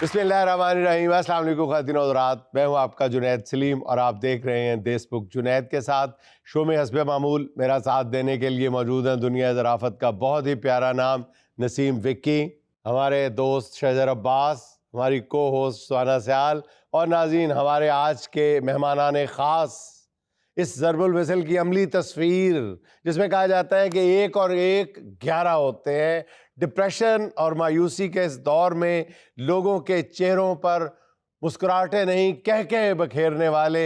बिस्मिल्लाहिर्रहमानिर्रहीम। अस्सलाम वालेकुम ख़वातीन और हज़रात, मैं हूँ आपका जुनैद सलीम और आप देख रहे हैं देशबुक। जुनैद के साथ शो में हस्बे मामूल मेरा साथ देने के लिए मौजूद हैं दुनिया ज़राफ़त का बहुत ही प्यारा नाम नसीम विक्की, हमारे दोस्त शहजर अब्बास, हमारी को होस्ट सुहाना सयाल और नाज़रीन हमारे आज के मेहमानान ख़ास। इस ज़रबुल वसल की अमली तस्वीर जिसमें कहा जाता है कि 1 और 1 11 होते हैं। डिप्रेशन और मायूसी के इस दौर में लोगों के चेहरों पर मुस्कुराहटें नहीं कह कह बखेरने वाले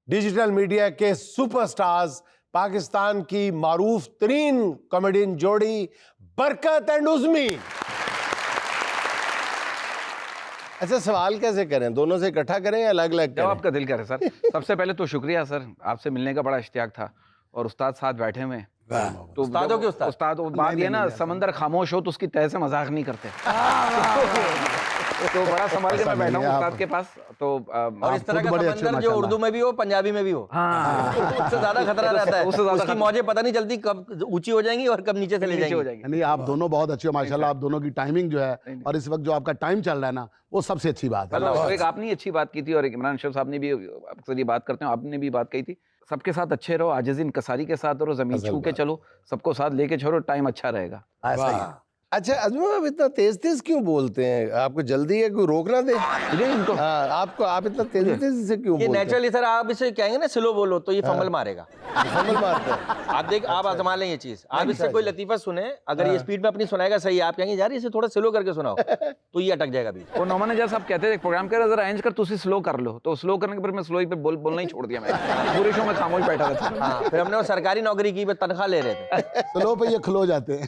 डिजिटल मीडिया के सुपरस्टार्स, पाकिस्तान की मारूफ तरीन कॉमेडियन जोड़ी बरकत एंड उज़मी। अच्छा, सवाल कैसे करें, दोनों से इकट्ठा करें या अलग अलग करें? आपका दिल करे सर। सबसे पहले तो शुक्रिया सर, आपसे मिलने का बड़ा इश्तियाक था और उस्ताद साथ बैठे हुए। तो उस्तादों के उस्ताद बात ये ना, समंदर खामोश हो तो उसकी तह से मजाक नहीं करते। तो बड़ा संभाल के मैं बैठा हूँ उस्ताद के पास। तो और इस तरह का समंदर जो उर्दू में भी हो पंजाबी में भी हो, उससे ज्यादा खतरा रहता है। उसकी मौजें पता नहीं चलती कब ऊंची हो जाएंगी और कब नीचे चली जाएंगी। नहीं, आप दोनों बहुत अच्छे हो माशाल्लाह। आप दोनों की टाइमिंग जो है और इस वक्त जो आपका टाइम चल रहा है ना, वो सबसे अच्छी बात है। एक आपने अच्छी बात की थी और इमरान शेख साहब ने भी अक्सर ये बात करते हैं, आपने भी बात कही थी, सबके साथ अच्छे रहो, आजिज़ इंकसारी के साथ रहो, जमीन छू के चलो, सबको साथ लेके चलो, टाइम अच्छा रहेगा। अच्छा अजमल, आप इतना तेज तेज क्यों बोलते हैं? आपको जल्दी है, कोई रोक ना दे इनको? आपको आप इतना तेजी तेजी से क्यों बोलते हैं? नेचुरली सर, आप इसे कहेंगे ना स्लो बोलो तो ये फंबल मारेगा। फंबल मारते हैं आप देख, आप आजमा लें ये चीज। आप इससे कोई लतीफा सुने, अगर ये स्पीड में अपनी सुनाएगा सही, आप कहेंगे यार इसे थोड़ा स्लो करके सुनाओ, तो ये अटक जाएगा बीच। वो नौमान जैसा आप कहते थे प्रोग्राम कर जरा एंज कर, तो उसे स्लो कर लो, तो स्लो करने के बाद मैं स्लो ही पे बोलना ही छोड़ दिया। मैं पूरे शो में खामोश बैठा था। फिर हमने वो सरकारी नौकरी की, तनख्वाह ले रहे थे, स्लो पे ये खलो जाते हैं।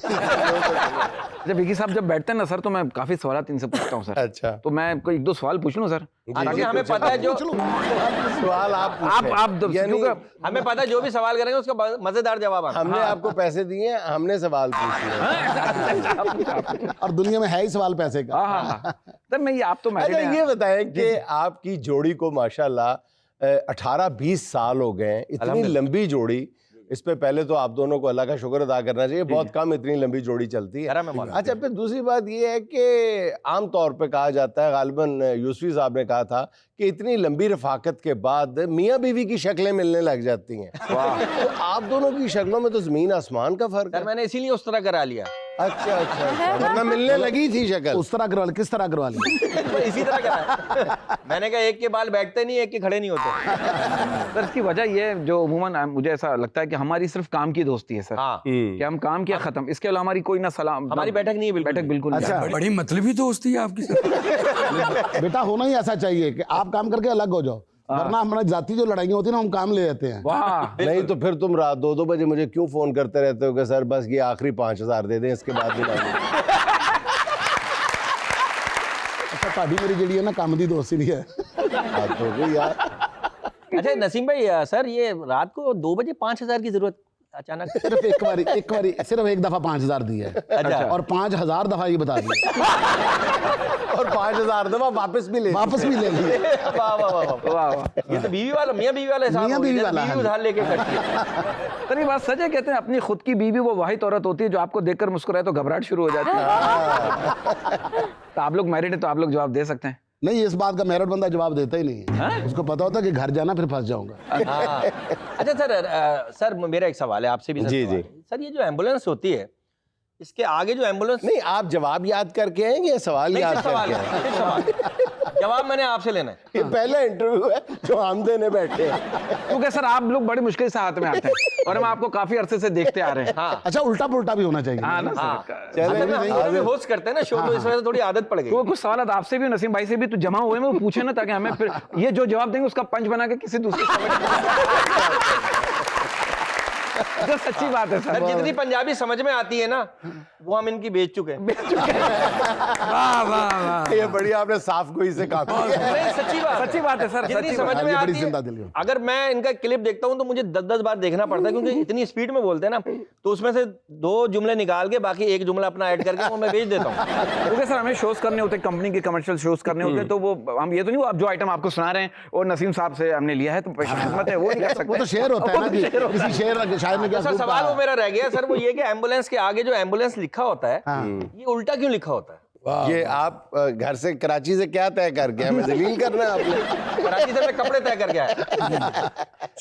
जब विकी साहब जब बैठते हैं ना सर, तो मैं काफी सवाल इनसे पूछता हूँ सर। अच्छा, तो मैं कोई 1-2 सवाल पूछ लूँ सर? ताकि हमें पता है जो सवाल आप हमें पता है जो भी सवाल करेंगे उसका मजेदार जवाब आएगा। हमने आपको पैसे दिए, हमने सवाल पूछे और दुनिया में है ही सवाल पैसे का। सर मैं ये आप तो अच्छा ये बताएं कि आपकी जोड़ी को माशाल्लाह 18-20 साल हो गए, इतनी लंबी जोड़ी, इस पे पहले तो आप दोनों को अल्लाह का शुक्र अदा करना चाहिए, बहुत कम इतनी लंबी जोड़ी चलती है। अच्छा, फिर दूसरी बात ये है कि आम तौर पे कहा जाता है, गालिबन यूसुफी साहब ने कहा था कि इतनी लंबी रफाकत के बाद मियाँ बीवी की शक्लें मिलने लग जाती हैं। तो आप दोनों की शक्लों में तो जमीन आसमान का फर्क है। मैंने इसीलिए उस तरह करा लिया। अच्छा, वरना मिलने लगी थी शक्ल। उस तरह करवा ली, किस तरह करवा ली? इसी तरह करा। मैंने कहा एक के बाल बैठते नहीं, एक के खड़े नहीं होते। सर इसकी वजह ये जो अमूमन मुझे ऐसा लगता है कि हमारी सिर्फ काम की दोस्ती है सर। कि हम काम किया खत्म, इसके अलावा हमारी कोई ना सलाम, हमारी बैठक नहीं है, बैठक बिल्कुल नहीं। अच्छा, बड़ी मतलबी दोस्ती है आपकी। बेटा होना ही ऐसा चाहिए कि आप काम करके अलग हो जाओ, वरना हमारी जाति जो लड़ाइयाँ होती है ना, हम काम ले जाते हैं। वाह, नहीं तो फिर तुम रात 2-2 बजे मुझे क्यों फोन करते रहते हो कि सर बस ये आखिरी 5000 दे दें, इसके बाद नहीं। अच्छा, ताड़ी मेरी जड़ी है ना, काम दी दोस्ती नहीं है। तो भी यार। अच्छा नसीम भाई, सर ये रात को 2 बजे 5000 की जरूरत अचानक? सिर्फ एक बारी सिर्फ एक दफा 5000 दी है। अच्छा। और 5000 दफा ये बता दिया और 5000 दफा वापस भी ले लिए। वाह वाह वाह वाह, ये तो बीवी वाला, मियाँ बीवी वाला हिसाब हो गया, बीवी उधार लेके कटती है। सर ये बात सच है, कहते हैं अपनी खुद की बीवी वो वाहिद औरत होती है जो आपको देखकर मुस्कुराए तो घबराहट शुरू हो जाती है। तो आप लोग मैरिड है तो आप लोग जवाब दे सकते हैं। नहीं, इस बात का मैरिड बंदा जवाब देता ही नहीं है। उसको पता होता है कि घर जाना फिर फंस जाऊंगा। अच्छा सर मेरा एक सवाल है आपसे भी। जी जी सर, ये जो एम्बुलेंस होती है, इसके आगे जो एम्बुलेंस, नहीं आप जवाब याद करके आएंगे या सवाल याद करके आएंगे? जवाब मैंने आपसे लेना है। ये पहला इंटरव्यू है जो हम देने बैठे हैं, क्योंकि सर आप लोग बड़ी मुश्किल से हाथ में आते हैं और हम आपको काफी अरसे से देखते आ रहे हैं। हाँ। अच्छा, उल्टा पुल्टा भी होना चाहिए। हाँ ना चलिए, होस्ट करते हैं ना शो, तो इस वजह से थोड़ी आदत पड़ गई। तो कुछ सवाल आपसे भी नसीम भाई से भी तो जमा हुए हैं, वो पूछे ना, ताकि हमें फिर ये जो जवाब देंगे उसका पंच बना के किसी दूसरे जो सच्ची बात है सर। जितनी पंजाबी समझ में आती है ना, वो हम इनकी बेच चुके हैं। वाह वाह वाह, ये बढ़िया, आपने साफ गोई से काम किया। सच्ची बात है सर, जितनी समझ में आती है। अगर मैं इनका क्लिप देखता हूँ तो मुझे 10-10 बार देखना पड़ता है, क्योंकि इतनी स्पीड में बोलते हैं ना, तो उसमें से 2 जुमले निकाल के बाकी एक जुमला अपना ऐड करके वो मैं बेच देता हूँ। क्योंकि सर हमें शोज करने होते हैं, कंपनी के कमर्शियल शोज करने होते हैं, तो वो हम ये तो नहीं, आप जो आइटम आपको सुना रहे हैं और नसीम साहब से हमने लिया है तो खिदमत है, वो नहीं कर सकते। वो तो शेयर होता है ना, किसी शेयर शायद में क्या। सवाल वो मेरा रह गया सर, वो ये कि एम्बुलेंस के आगे जो एम्बुलेंस लिखा होता है, ये उल्टा क्यों लिखा होता है? ये आप घर से कराची से क्या तय करके हमें जलील करना है आपने? कराची से मैं कपड़े तय करके आया।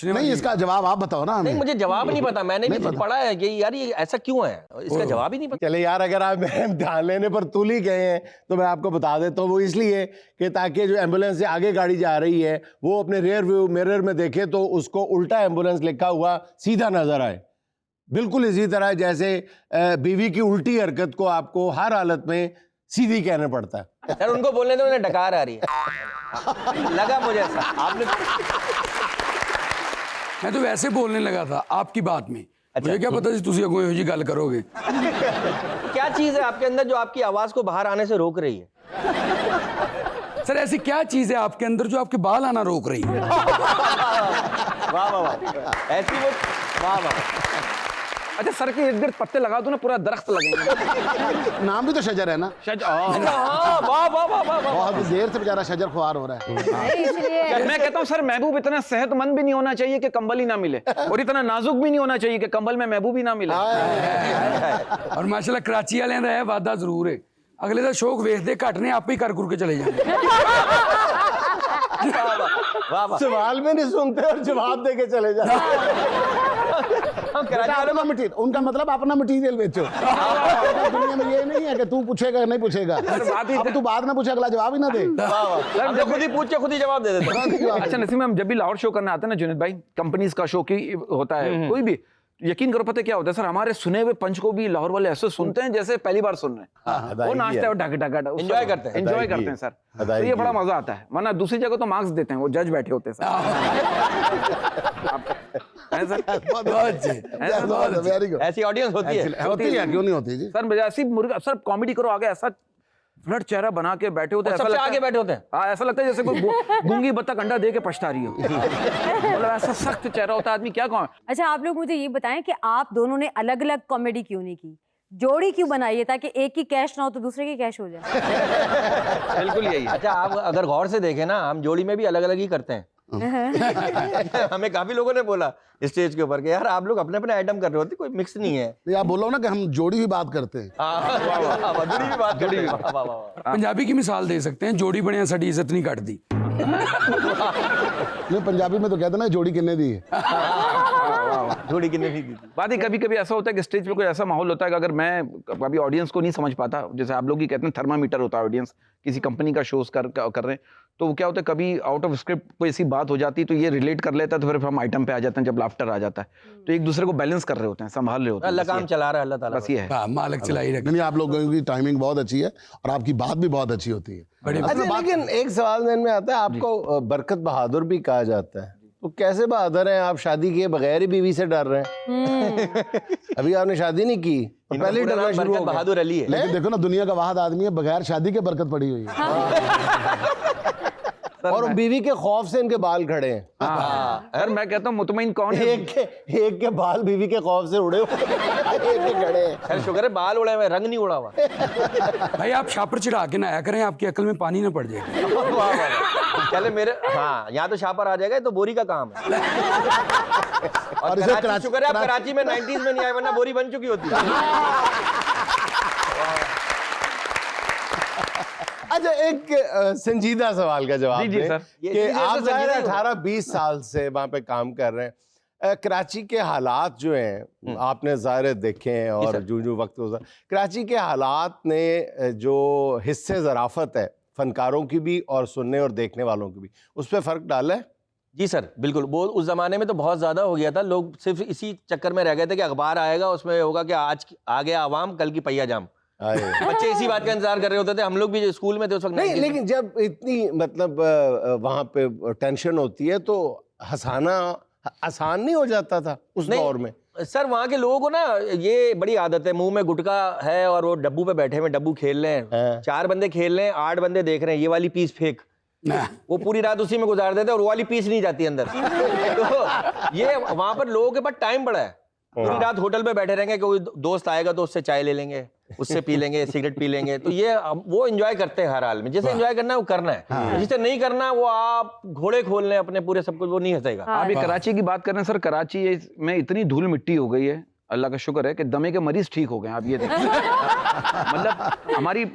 नहीं, इसका जवाब आप बताओ ना नहीं, हमें। मुझे जवाब नहीं पता, मैंने भी पढ़ा है कि यार ये ऐसा क्यों है, इसका जवाब ही नहीं पता। चले यार, अगर आप मेरे ध्यान लेने पर तुल ही गए हैं तो मैं आपको बता देता हूँ। वो इसलिए कि ताकि जो एम्बुलेंस से आगे गाड़ी जा रही है वो अपने रियर व्यू मिरर में देखे तो उसको उल्टा एम्बुलेंस लिखा हुआ सीधा नजर आए। बिल्कुल इसी तरह जैसे बीवी की उल्टी हरकत को आपको हर हालत में सीधी कहना पड़ता है। यार उनको बोलने दो, उन्हें डकार आ रही है। लगा मुझे ऐसा आपने। मैं तो वैसे बोलने लगा था आपकी बात में। मुझे क्या पता तुसी अगों ਇਹੋ ਜਿਹੀ ਗੱਲ करोगे। क्या चीज है आपके अंदर जो आपकी आवाज को बाहर आने से रोक रही है? सर ऐसी क्या चीज है आपके अंदर जो आपके बाल आना रोक रही है? वाह वाह वाह, ऐसी वो, वाह वाह। अच्छा, सर के इर्द गिर्द पत्ते लगा दो ना, पूरा दरख्त लगेंगे। नाम भी तो शजर है ना। हाँ, वाह वाह वाह वाह। बहुत देर से बेचारा शजर खुआर हो रहा है। मैं कहता हूँ सर, महबूब इतना सेहतमंद भी नहीं होना चाहिए कि कंबल ही ना मिले, और इतना नाजुक भी नहीं होना चाहिए कि कंबल में महबूब ही ना मिले। और माशाल्लाह कराची वाले दा है वादा जरूर है, अगले दा शौक वेखदे घट ने आपे ही कर के चले जाएंगे। वाह वाह। सवाल में नहीं सुनते और जवाब दे के चले जाते। अपना मटीरियल, उनका मतलब अपना मटीरियल बेचो। दुनिया में ये नहीं है कि तू पूछेगा नहीं पूछेगा, अब तू बाद में पूछे अगला जवाब ही ना दे। हम तो खुद ही पूछ के खुद ही जवाब दे देते। अच्छा नसीम, हम जब भी लाहौर शो करने आते हैं ना जुनेद भाई, कंपनीज का शो की होता है कोई भी, यकीन करो पता क्या होता है सर, हमारे सुने हुए पंच को भी लाहौर वाले ऐसे सुनते हैं जैसे पहली बार सुन रहे हैं। वो नाचते हैं, ढक ढक एंजॉय करते हैं। एंजॉय करते हैं सर। तो ये बड़ा मजा आता है, वरना दूसरी जगह तो मार्क्स देते हैं, वो जज बैठे होते हैं सर। Very good. ऐसी ऑडियंस होती है। होती है, क्यों नहीं होती जी? सर ऐसी मुर्गा, सर कॉमेडी करो आगे, ऐसा फ्लड चेहरा बना के बैठे होते हैं, सबसे आगे बैठे होते हैं। हाँ, ऐसा लगता है जैसे कोई गूंगी बत्तख अंडा दे के पछता रही हो। मतलब ऐसा सख्त चेहरा होता है, आदमी क्या कहूँ। अच्छा, आप लोग मुझे ये बताएं कि आप दोनों ने अलग अलग कॉमेडी क्यों नहीं की, जोड़ी क्यों बनाई है, ताकि एक की कैश ना हो तो दूसरे की कैश हो जाए। बिल्कुल यही है। अच्छा, आप अगर गौर से देखें ना, हम जोड़ी में भी अलग अलग ही करते हैं। हमें काफी लोगों ने बोला स्टेज के ऊपर कि यार आप लोग अपने अपने आइटम कर रहे होते, कोई मिक्स नहीं है। ये आप बोलो ना कि हम जोड़ी भी बात करते हैं। जोड़ी की बात, जोड़ी की बात। पंजाबी की मिसाल दे सकते हैं, जोड़ी बनिया साडी इज्जत नहीं कटदी। नहीं, पंजाबी में तो कहते ना जोड़ी किन्ने दी है। जोड़ी किन्ने दी थी। बात ही कभी कभी ऐसा होता है कि स्टेज पे कोई ऐसा माहौल होता है कि अगर मैं कभी ऑडियंस को नहीं समझ पाता, जैसे आप लोग ही कहते हैं थर्मामीटर होता है ऑडियंस, किसी कंपनी का शोज कर रहे हैं, तो क्या होता है कभी आउट ऑफ स्क्रिप्ट कोई ऐसी बात हो जाती है तो ये रिलेट कर लेता है, तो फिर हम आइटम पे आ जाते हैं जब लाफ्टर आ जाता है, तो एक दूसरे को बैलेंस कर रहे होते हैं, संभाल रहे होते हैं। अल्लाह काम चला रहा है, अल्लाह ताला बस ये है। हाँ, मालिक चलाई रखे। नहीं, आप लोगों की टाइमिंग बहुत अच्छी है और आपकी बात भी बहुत अच्छी होती है। अच्छा, लेकिन एक सवाल ध्यान में आता है, आपको बरकत बहादुर भी कहा जाता है, तो कैसे बहादुर हैं आप? शादी किए बगैर ही बीवी से डर रहे हैं। अभी आपने शादी नहीं की और पहले ही डरना शुरू हो गया। बहादुर अली है। लेकिन देखो ना, दुनिया का वाहिद आदमी है बगैर शादी के बरकत पड़ी हुई है। और बीवी के खौफ से इनके बाल खड़े हैं। सर मैं कहता हूँ मुतमईन कौन है? एक के बाल बीवी के खौफ से उड़े हुए, एक के खड़े हैं। खैर शुक्र है बाल उड़े हुए, रंग नहीं उड़ा हुआ। भाई आप शापर चढ़ा के ना आया करें, आपकी अकल में पानी ना पड़ जाए। चले मेरे, हाँ यहाँ तो शापर आ जाएगा, तो बोरी का काम है। और इसे कराची, शुक्र है आप कराची में 90s में नहीं आए, वरना बोरी बन चुकी होती। अच्छा, एक संजीदा सवाल का जवाब जी दें सर। कि आप 18-20 साल से वहां पे काम कर रहे हैं, कराची के हालात जो हैं आपने ज़ाहिर देखे हैं, और जो वक्त गुजरा, कराची के हालात ने जो हिस्से ज़राफ़त है फनकारों की भी और सुनने और देखने वालों की भी, उस पर फ़र्क डाला है? जी सर, बिल्कुल। वो उस ज़माने में तो बहुत ज़्यादा हो गया था, लोग सिर्फ इसी चक्कर में रह गए थे कि अखबार आएगा, उसमें होगा कि आज आ गया आवाम, कल की पहिया जाम। बच्चे इसी बात का इंतजार कर रहे होते थे, हम लोग भी स्कूल में थे उस वक्त। नहीं, लेकिन जब इतनी मतलब वहाँ पे टेंशन होती है तो हंसाना आसान नहीं हो जाता था उस दौर में? सर वहाँ के लोगों को ना ये बड़ी आदत है, मुंह में गुटखा है और वो डब्बू पे बैठे हुए, डब्बू खेल रहे हैं, 4 बंदे खेल रहे हैं, 8 बंदे देख रहे हैं, ये वाली पीस फेंक, वो पूरी रात उसी में गुजार देते हैं और वो वाली पीस नहीं जाती अंदर। तो ये वहाँ पर लोगों के पास टाइम बड़ा है, पूरी रात होटल पे बैठे रहेंगे, कोई दोस्त आएगा तो उससे चाय ले लेंगे, उससे पी लेंगे, सिगरेट पी लेंगे, तो ये वो एंजॉय करते हैं हर हाल में। जिसे एंजॉय करना है वो करना है, जिसे नहीं करना वो आप घोड़े खोल लें अपने पूरे सब कुछ, वो नहीं हंसेगा। आप कराची की बात कर रहे हैं सर, कराची में इतनी धूल मिट्टी हो गई है अल्लाह का शुक्र है कि दमे के मरीज ठीक हो गए। आप ये देखिए मतलब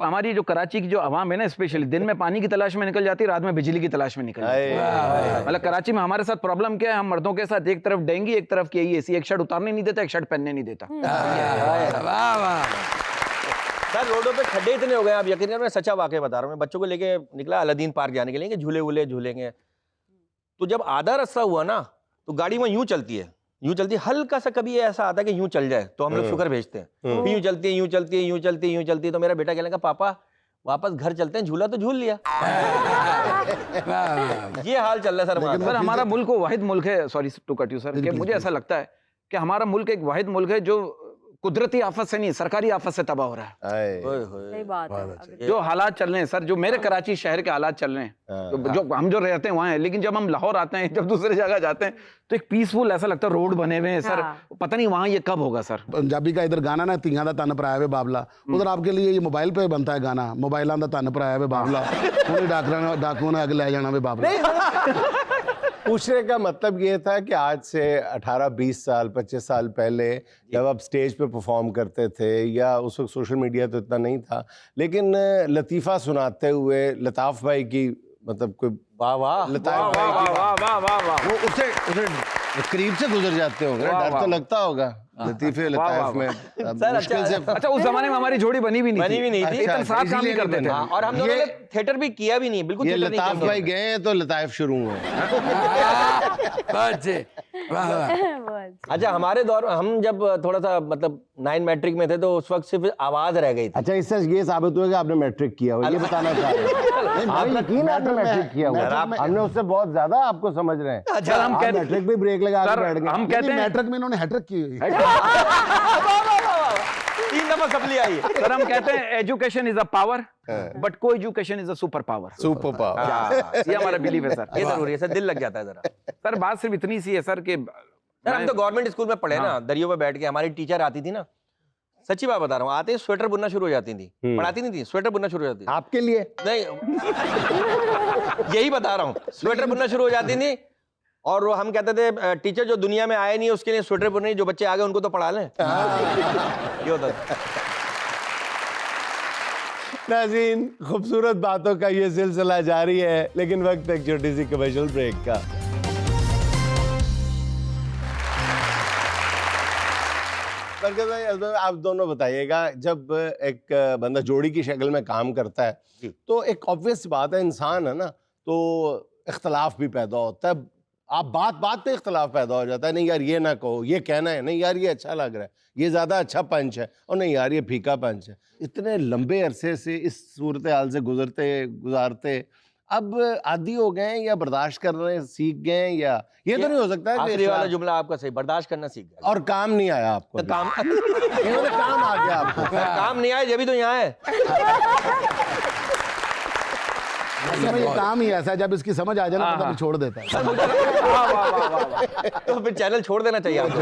हमारी जो कराची की जो आवाम है ना, स्पेशली दिन में पानी की तलाश में निकल जाती है, रात में बिजली की तलाश में निकल जाती है। मतलब कराची में हमारे साथ प्रॉब्लम क्या है, हम मर्दों के साथ एक तरफ डेंगी, एक तरफ की एसी, एक शर्ट उतारने नहीं देता, एक शर्ट पहनने नहीं देता। वाह वाह। सर रोडों पे खड्डे इतने हो गए, आप यकीन करें, मैं सच्चा वाकया बता रहा हूँ। मैं बच्चों को लेके निकला अलादीन पार्क जाने के लिए कि झूले वूले झूलेंगे, तो जब आधा रास्ता हुआ ना तो गाड़ी वहाँ यूं चलती है, हल्का सा कभी ऐसा आता है कि यूं चल जाए तो हम लोग शुक्र भेजते हैं, यूं चलती है, यूं चलती है, यूं चलती है, यूं चलती है। तो मेरा बेटा कहने लगा पापा वापस घर चलते हैं, झूला तो झूल लिया। ये हाल चल रहा है सर वहाँ पे। सर हमारा मुल्क वो वाहिद मुल्क है, sorry to cut you sir, कि मुझे ऐसा लगता है कि हमारा मुल्क एक वाहिद मुल्क है जो कुदरती आफत से नहीं, सरकारी आफत से तबाह हो रहा है। सही बात है। जो हालात चल रहे हैं सर, जो मेरे कराची शहर के हालात चल रहे हैं, जो हम जो रहते हैं वहाँ है, लेकिन जब हम लाहौर आते हैं, जब दूसरी जगह जाते हैं तो एक पीसफुल ऐसा लगता है, रोड बने हुए हैं सर, पता नहीं वहाँ ये कब होगा सर। पंजाबी का इधर गाना ना, तिंगा दा तन भराया वे बाबला, उधर आपके लिए ये मोबाइल पे बनता है गाना, मोबाइलों दा तन भराया वे बाबला, उन्हें डाकुओं ने अग ले जाना वे बाबला। पूछने का मतलब ये था कि आज से 18-20 साल 25 साल पहले जब आप स्टेज पे परफॉर्म करते थे, या उस वक्त सोशल मीडिया तो इतना नहीं था, लेकिन लतीफ़ा सुनाते हुए लताफ़ भाई की, मतलब कोई वाह वाह लताफ़ भाई की वो उसे करीब से गुजर जाते होंगे, डर तो लगता होगा लतीफ़े लताफ़ में। सर मुश्किल से अच्छा उस जमाने में हमारी जोड़ी बनी भी नहीं थी, इतना साफ काम नहीं करते थे, और हम लोगों ने थिएटर भी किया भी नहीं, बिल्कुल ये थिएटर नहीं लताफ़ किया। भाई गए हैं तो लताफ़ शुरू हुए। वाह वाह। अच्छा हमारे दौर हम जब थोड़ा सा मतलब 9 मैट्रिक में थे तो उस वक्त सिर्फ आवाज रह गई थी। अच्छा, इससे ये साबित हुआ कि आपने मैट्रिक किया हो, ये बताना चाह रहे हैं। आपने यकीन है आपने मैट्रिक किया हुआ, हमने उससे बहुत ज्यादा आपको समझ रहे हैं। सर हम कहते मैट्रिक भी ब्रेक लगा के बैठ गए। हम कहते हैं मैट्रिक में इन्होंने हैट्रिक की हुई। 3 दफा सप्ली आई है। सर हम कहते हैं education is a power but co-education is a super power. Super power, ये हमारा बिलीव है सर। ये जरूरी है सर, दिल लग जाता है जरा। सर बात सिर्फ इतनी सी है सर कि सर हम तो गवर्नमेंट स्कूल में पढ़े ना, दरियों पे बैठ के हमारी टीचर आती थी ना, सच्ची बात बता रहा हूँ, आते ही स्वेटर बुनना शुरू हो जाती थी, पढ़ाती नहीं थी, स्वेटर बुनना शुरू हो जाती थी। आपके लिए नहीं यही बता रहा हूँ, स्वेटर बुनना शुरू हो जाती थी, और वो हम कहते थे टीचर जो दुनिया में आए नहीं उसके लिए स्वेटर बुन रही, जो बच्चे आ गए उनको तो पढ़ा लें। ये होता था। नाज़रीन, खूबसूरत बातों का ये सिलसिला जारी है, लेकिन वक्त एक छोटी सी कमर्शियल ब्रेक का। बरकत भाई, आप दोनों बताइएगा, जब एक बंदा जोड़ी की शक्ल में काम करता है तो एक ऑब्वियस बात है, इंसान है ना, तो इख्तलाफ भी पैदा होता है। आप बात पे इख्तलाफ पैदा हो जाता है, नहीं यार ये ना कहो, ये कहना है, नहीं यार ये अच्छा लग रहा है, ये ज़्यादा अच्छा पंच है, और नहीं यार ये फीका पंच है। इतने लंबे अरसे से इस सूरत हाल से गुजारते अब आदी हो गए हैं, या बर्दाश्त करने सीख गए हैं, या ये तो नहीं हो सकता है आखिरी वाला जुमला आपका सही, बर्दाश्त करना सीख गए और काम नहीं आया आपको? तो काम इन्होंने काम आ गया आपको। काम नहीं आया जब भी तो यहाँ है। असल में ये काम ही ऐसा है, जब इसकी समझ आ जाए ना पता नहीं छोड़ देता है। तो फिर चैनल छोड़ देना चाहिए आपको।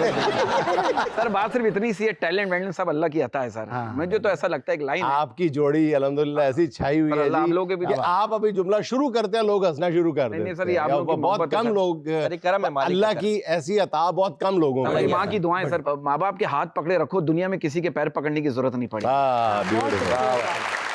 सर बात सिर्फ इतनी सी है, टैलेंट वैलेंट सब अल्लाह की अता है सर। मुझे तो ऐसा लगता है एक लाइन आपकी जोड़ी अल्हम्दुलिल्लाह ऐसी छाई हुई है आप जी, लोगों के भी कि आप अभी जुमला शुरू करते हैं लोग हंसना शुरू कर देते नहीं सर, हैं। ये आप लोगों की बहुत मोहब्बत है कम सर। लोग, अरे करम है मालिक अल्लाह का। की ऐसी अता बहुत कम लोगों को हमारी है। माँ की दुआएं सर, माँ बाप के हाथ पकड़े रखो, दुनिया में किसी के पैर पकड़ने की जरूरत नहीं पड़ी। हाँ, beautiful।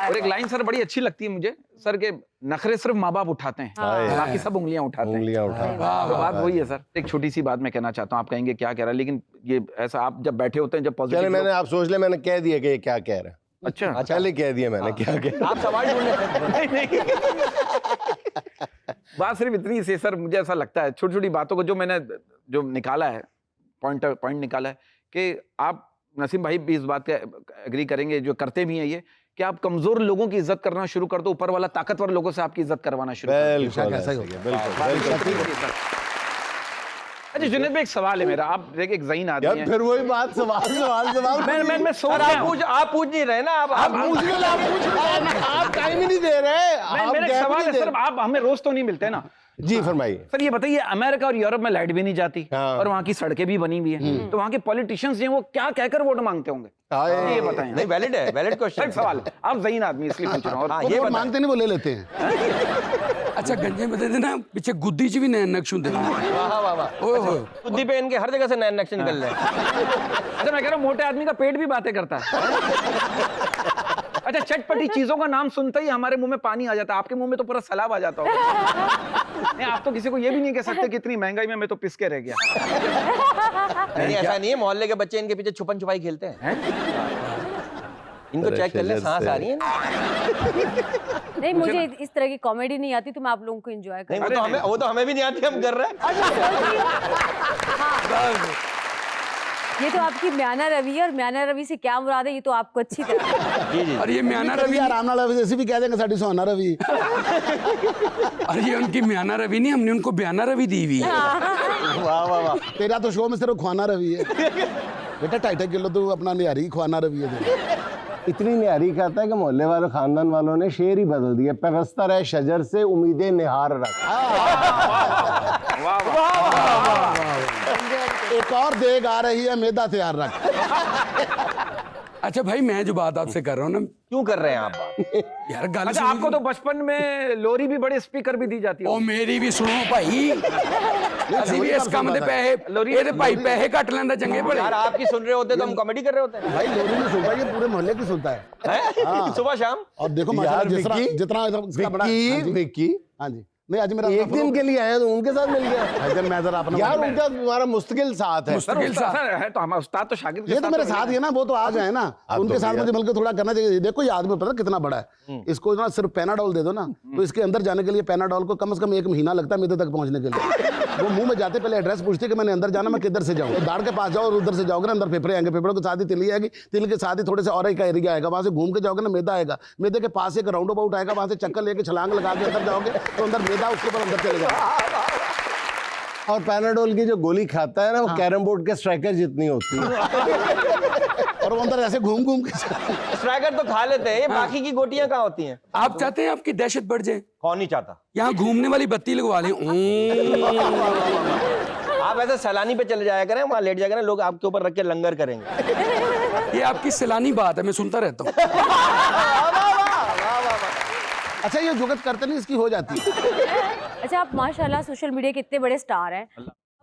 और एक लाइन सर बड़ी अच्छी लगती है मुझे सर, के नखरे सिर्फ माँ बाप उठाते हैं, बाकी सब उंगलियां उठाते हैं। उंगलियां उठा। तो बात वही है सर। एक छोटी सी बात मैं कहना चाहता हूँ, आप कहेंगे क्या कह रहा है, लेकिन ये ऐसा आप जब बैठे होते हैं, जब चले पॉजिटिव मैंने, आप सोच ले, मैंने कह दिया कि ये क्या कह रहा है। अच्छा पहले कह दिया मैंने क्या कह रहा है। आप सवाल ढूंढने बात सिर्फ इतनी सी सर, मुझे ऐसा लगता है छोटी छोटी बातों को जो मैंने जो निकाला है, पॉइंट निकाला है, कि आप नसीम भाई भी इस बात का एग्री करेंगे, जो करते भी हैं ये, कि आप कमजोर लोगों की इज्जत करना शुरू कर दो, ऊपर वाला ताकतवर लोगों से आपकी इज्जत करवाना शुरू कर दो। बिल्कुल ऐसा ही हो गया, बिल्कुल। अच्छा जुनेद भाई, एक सवाल है मेरा, आप देखिए एक ज़हीन आदमी यार हैं। फिर वही बात, सवाल मैं सोच रहा हूं। आप पूछ नहीं रहे ना, आप पूछ लो, आप टाइम ही नहीं दे रहे। आप मेरा एक gap सवाल नहीं है दे सर, आप हमें रोज तो नहीं मिलते ना, जी फरमाइए। सर ये बताइए, अमेरिका और यूरोप में लाइट भी नहीं जाती हाँ। और वहाँ की सड़कें भी बनी हुई हैं, तो वहाँ के पॉलिटिशियंस जो हैं वो क्या कहकर वोट मांगते होंगे? हाय। ये बताएं। नहीं, वैलिड है, वैलिड सही क्वेश्चन सवाल है, आप ज़हीन आदमी इसलिए पूछ रहा हूँ। हाँ, और ये वो बताएं। मांगते नहीं, वो ले लेते हैं। अच्छा गंजे में देते ना पीछे गुद्दी च भी नैन नक्श होंगे। वाह वाह वाह। ओए होए। बुद्धि पे इनके हर जगह से नए नक्शे निकल रहे हैं। अच्छा मैं कह रहा हूँ मोटे आदमी का पेट भी बातें करता है। अच्छा चटपटी चीजों का नाम सुनते ही हमारे मुंह में पानी आ जाता है, आपके मुंह में तो पूरा सलाब आ जाता होगा। नहीं आप तो किसी को ये भी नहीं कह सकते कि इतनी महंगाई में मैं तो पिस के रह गया। नहीं ऐसा नहीं है, मोहल्ले के बच्चे इनके पीछे छुपन छुपाई खेलते हैं। इनको चेक कर ले, सांस आ रही है। नहीं मुझे इस तरह की कॉमेडी नहीं आती, तो मैं आप लोगों को एंजॉय नहीं कर वो तो हमें भी नहीं आती, हम कर रहे हैं। ये तो आपकी म्याना रवि है, और म्याना रवि से क्या मुराद है ये तो आपको अच्छी तरह। जी जी। और ये म्याना रवि आराम नाल रवि ऐसे भी कह देंगे साडी सोना रवि। और ये उनकी म्याना रवि नहीं, हमने उनको बयाना रवि दी हुई है। वाह वाह वाह। तेरा तो शो में सिर्फ खुआना रवि है बेटा, 2.5 किलो तू अपना निहारी खुआना रवि है। इतनी न्यारी खाता है कि मोहल्ले वालों खानदान वालों ने शेर ही बदल दिया, पैवस्ता रहे शजर से उम्मीदें निहार रख। एक और देग आ रही है, मैदा तैयार रख। अच्छा भाई मैं जो बात आपसे कर रहा हूँ ना क्यों कर रहे हैं आप बात? यार गल अच्छा आपको तो बचपन में लोरी भी बड़े स्पीकर भी दी जाती ओ है। मेरी भी सुनो भाई, ਅਸੀਂ ਵੀ ਇਸ ਕੰਮ ਦੇ ਪੈਸੇ ਇਹਦੇ ਭਾਈ ਪੈਸੇ ਘੱਟ ਲੈਂਦਾ ਚੰਗੇ ਭਲੇ। यार आपकी सुन रहे होते तो हम कॉमेडी कर रहे होते हैं। भाई लोरी नहीं सुनता, ये पूरे मोहल्ले की सुनता है। हैं? सुबह शाम। और देखो यार माशाल्लाह जितना विक्की, जितना इसका बड़ा। हाँ जी, विक्की हाँ जी। नहीं आज मेरा एक दिन के लिए आया तो उनके साथ मिल गया। भाईजान मैं जरा अपना यार उनका तुम्हारा मुस्तकिल साथ है। सर उस्ताद सर है तो हम उस्ताद तो शागिर्द के ये तो मेरे साथ ही है ना, वो तो आ जाए ना, उनके साथ मुझे मिलकर थोड़ा करना चाहिए। देखो ये आदमी पता कितना बड़ा है, इसको ना सिर्फ पेनाडोल दे दो ना, तो इसके अंदर जाने के लिए पेनाडोल को कम से कम 1 महीना लगता है मेरे तक पहुंचने के लिए। वो मुंह में जाते पहले एड्रेस पूछते कि मैंने अंदर जाना, मैं किधर से जाऊँ। दाढ़ के पास जाओ और उधर से जाओगे ना, अंदर फेफड़े आएंगे, फेफड़ों के साथ ही तिली आएगी, तिल के साथ ही थोड़े से और का एरिया आएगा, वहां से घूम के जाओगे ना मैदा आएगा, मैदे के पास एक राउंड अबाउट आएगा, वहां से चक्कर लेके छलांग लगा के अंदर जाओगे तो अंदर मैदा उसके ऊपर अंदर चले जाएगा। और पैनाडोल की जो गोली खाता है ना, वो कैरम बोर्ड के स्ट्राइकर जितनी होती है। और वो अंदर ऐसे घूम घूम के स्ट्राइकर तो खा लेते हैं, ये बाकी की गोटियां कहाँ होती हैं? आप चाहते हैं आपकी दहशत बढ़ जाए, कौन नहीं चाहता? यहाँ घूमने वाली बत्ती लगवा लें। आप ऐसे सैलानी पे चले जाया करें, वहां लेट जाया करें, लोग आपके ऊपर रख के लंगर करेंगे। ये आपकी सैलानी बात है, मैं सुनता रहता हूँ। अच्छा ये जुगत करते नहीं, इसकी हो जाती है। अच्छा आप माशाल्लाह सोशल मीडिया के इतने बड़े स्टार हैं,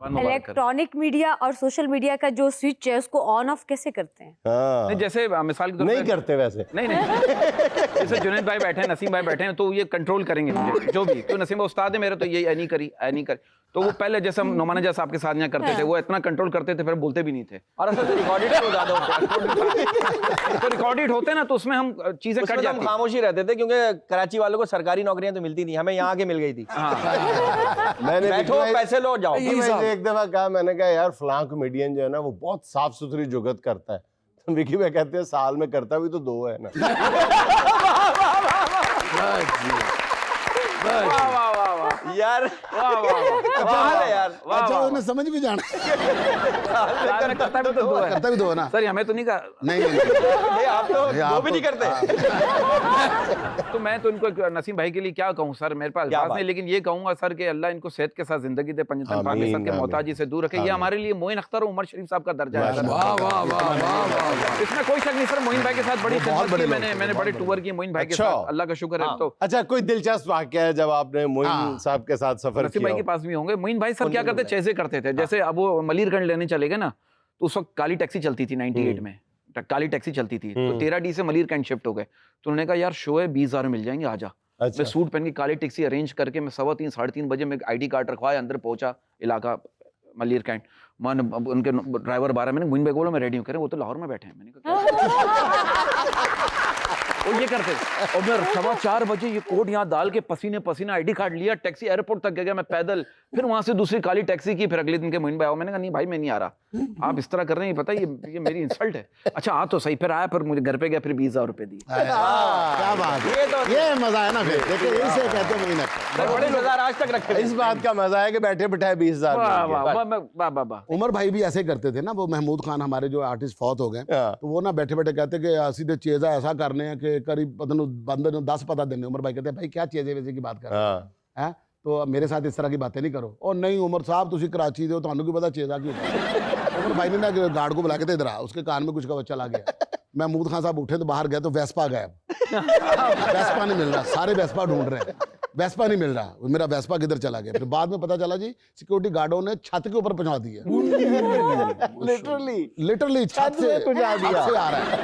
इलेक्ट्रॉनिक मीडिया और सोशल मीडिया का जो स्विच है उसको ऑन ऑफ कैसे करते हैं? हाँ। नहीं जैसे मिसाल के तौर नहीं पे- करते वैसे। नहीं जैसे जुनैद भाई बैठे हैं, नसीम भाई बैठे हैं, तो ये कंट्रोल करेंगे मुझे जो भी, तो नसीम भाई उस्ताद है मेरे, तो ये नहीं करी नहीं करी, तो वो पहले जैसे हम नोमाना जैसा आपके साथ यहाँ करते थे, वो इतना कंट्रोल करते थे, फिर बोलते भी नहीं थे। और असल रिकॉर्डेड तो ज्यादा होते हैं। तो रिकॉर्डेड होते ना तो उसमें हम चीजें उसमें कट तो हम जाती। खामोशी रहते थे, क्योंकि कराची वालों को सरकारी नौकरियां तो मिलती नहीं, हमें यहाँ के मिल गई थी। मैंने बैठो पैसे लो जाओ। मैंने एक दफा कहा, मैंने कहा यार फलां कॉमेडियन जो है ना वो बहुत साफ सुथरी जुगत करता है, तो विकी भाई कहते हैं साल में करता भी तो 2 है ना। यार कमाल है यार। अच्छा उन्हें समझ भी जाना करता भी तो दो है। करता भी दो है ना। सर हमें तो नहीं कहा। नहीं नहीं, नहीं। नहीं, आप तो नहीं, वो आप भी नहीं तो- करते। तो मैं तो इनको नसीम भाई के लिए क्या कहूँ सर, मेरे पास क्या अल्फाज बात? नहीं, लेकिन ये कहूंगा सर कि अल्लाह इनको सेहत के साथ जिंदगी दे, पंजतन आमीन, पाकिस्तान के आमीन। मोहताजी से दूर रखे। ये हमारे लिए मोइन अख्तर और उमर शरीफ साहब का दर्जा है सर। वाह वाह वाह वाह वाह। इसमें कोई शक नहीं सर, मोइन भाई के साथ बड़ी बहुत खिदमत बड़े की लोग मैंने थे, मैंने बहुत बड़े बड़े। टूर किए मोइन भाई के अच्छा। साथ, अल्लाह का शुक्र है। तो अच्छा कोई दिलचस्प वाकया है जब आपने मोइन साहब के साथ सफर नसीम किया भाई के हो? पास भी होंगे। मोइन भाई सर क्या करते, चेज़े करते थे। जैसे अब वो मलीरगंज लेने चले गए ना, तो उस वक्त काली टैक्सी चलती थी 98 में, काली टैक्सी चलती थी, तो 13D से मलीरगंज शिफ्ट हो गए। तो उन्होंने कहा यार शो है 20,000 में मिल जाएंगे, आजा। अच्छा। मैं सूट पहन के काली टैक्सी अरेंज करके मैं 3:15 3:30 बजे में ID कार्ड रखवाया, अंदर पहुंचा इलाका मलीरगंज। मन उनके ड्राइवर 12 मैंने मोइन भाई को बोला मैं रेडी हूँ, कह रहे वो तो लाहौर में बैठे हैं। मैंने कहा वो ये करते, और मैं 4:15 बजे ये कोट यहाँ डाल के पसीने पसीना ID कार्ड लिया, टैक्सी एयरपोर्ट तक गया मैं पैदल, फिर वहां से दूसरी काली टैक्सी की, फिर अगले दिन के मोइन भाई आओ। मैंने कहा नहीं भाई मैं नहीं आ रहा, आप इस तरह कर रहे हैं, पता है ये मेरी इंसल्ट है। अच्छा आ तो सही, फिर आया, फिर मुझे घर पे गया, फिर 20,000 रुपए दिए। क्या बात है, ये तो ये मजा है ना। फिर देखिए इसे कहते हैं मोइन अख्तर। बड़े मजार आज तक रखे हुए इस बात का मजा है कि बैठे बिठाए 20,000 वाह मिल गए। वाह वाह वाह वाह वाह। उमर भाई भी ऐसे करते थे ना, वो महमूद खान हमारे जो आर्टिस्ट फौत हो गए, हाँ। तो वो ना बैठे बैठे कहते कि सीधे चेजा ऐसा करने हैं कि करीब बंदे 10 पता देने। उमर भाई कहते हैं भाई क्या चेजे वेजे की बात कर रहे हाँ। हैं, तो मेरे साथ इस तरह की बातें नहीं करो। और नहीं उमर साहब तुसी कराची दे हो, थानू की पता चेजा की उमर भाई ने ना गार्ड को बुला के इधर आ, उसके कान में कुछ का बच्चा ला गया। महमूद खान साहब उठे तो बाहर गए तो वेस्पा गायब। वेस्पा नहीं मिल रहा, सारे वेस्पा ढूंढ रहे हैं, वेस्पा नहीं मिल रहा, मेरा वेस्पा किधर चला गया। फिर बाद में पता चला जी सिक्योरिटी गार्डों ने छत के ऊपर पहुंचा दिया। लिटरली छत से पहुंचा दिया, छत से आ रहा है।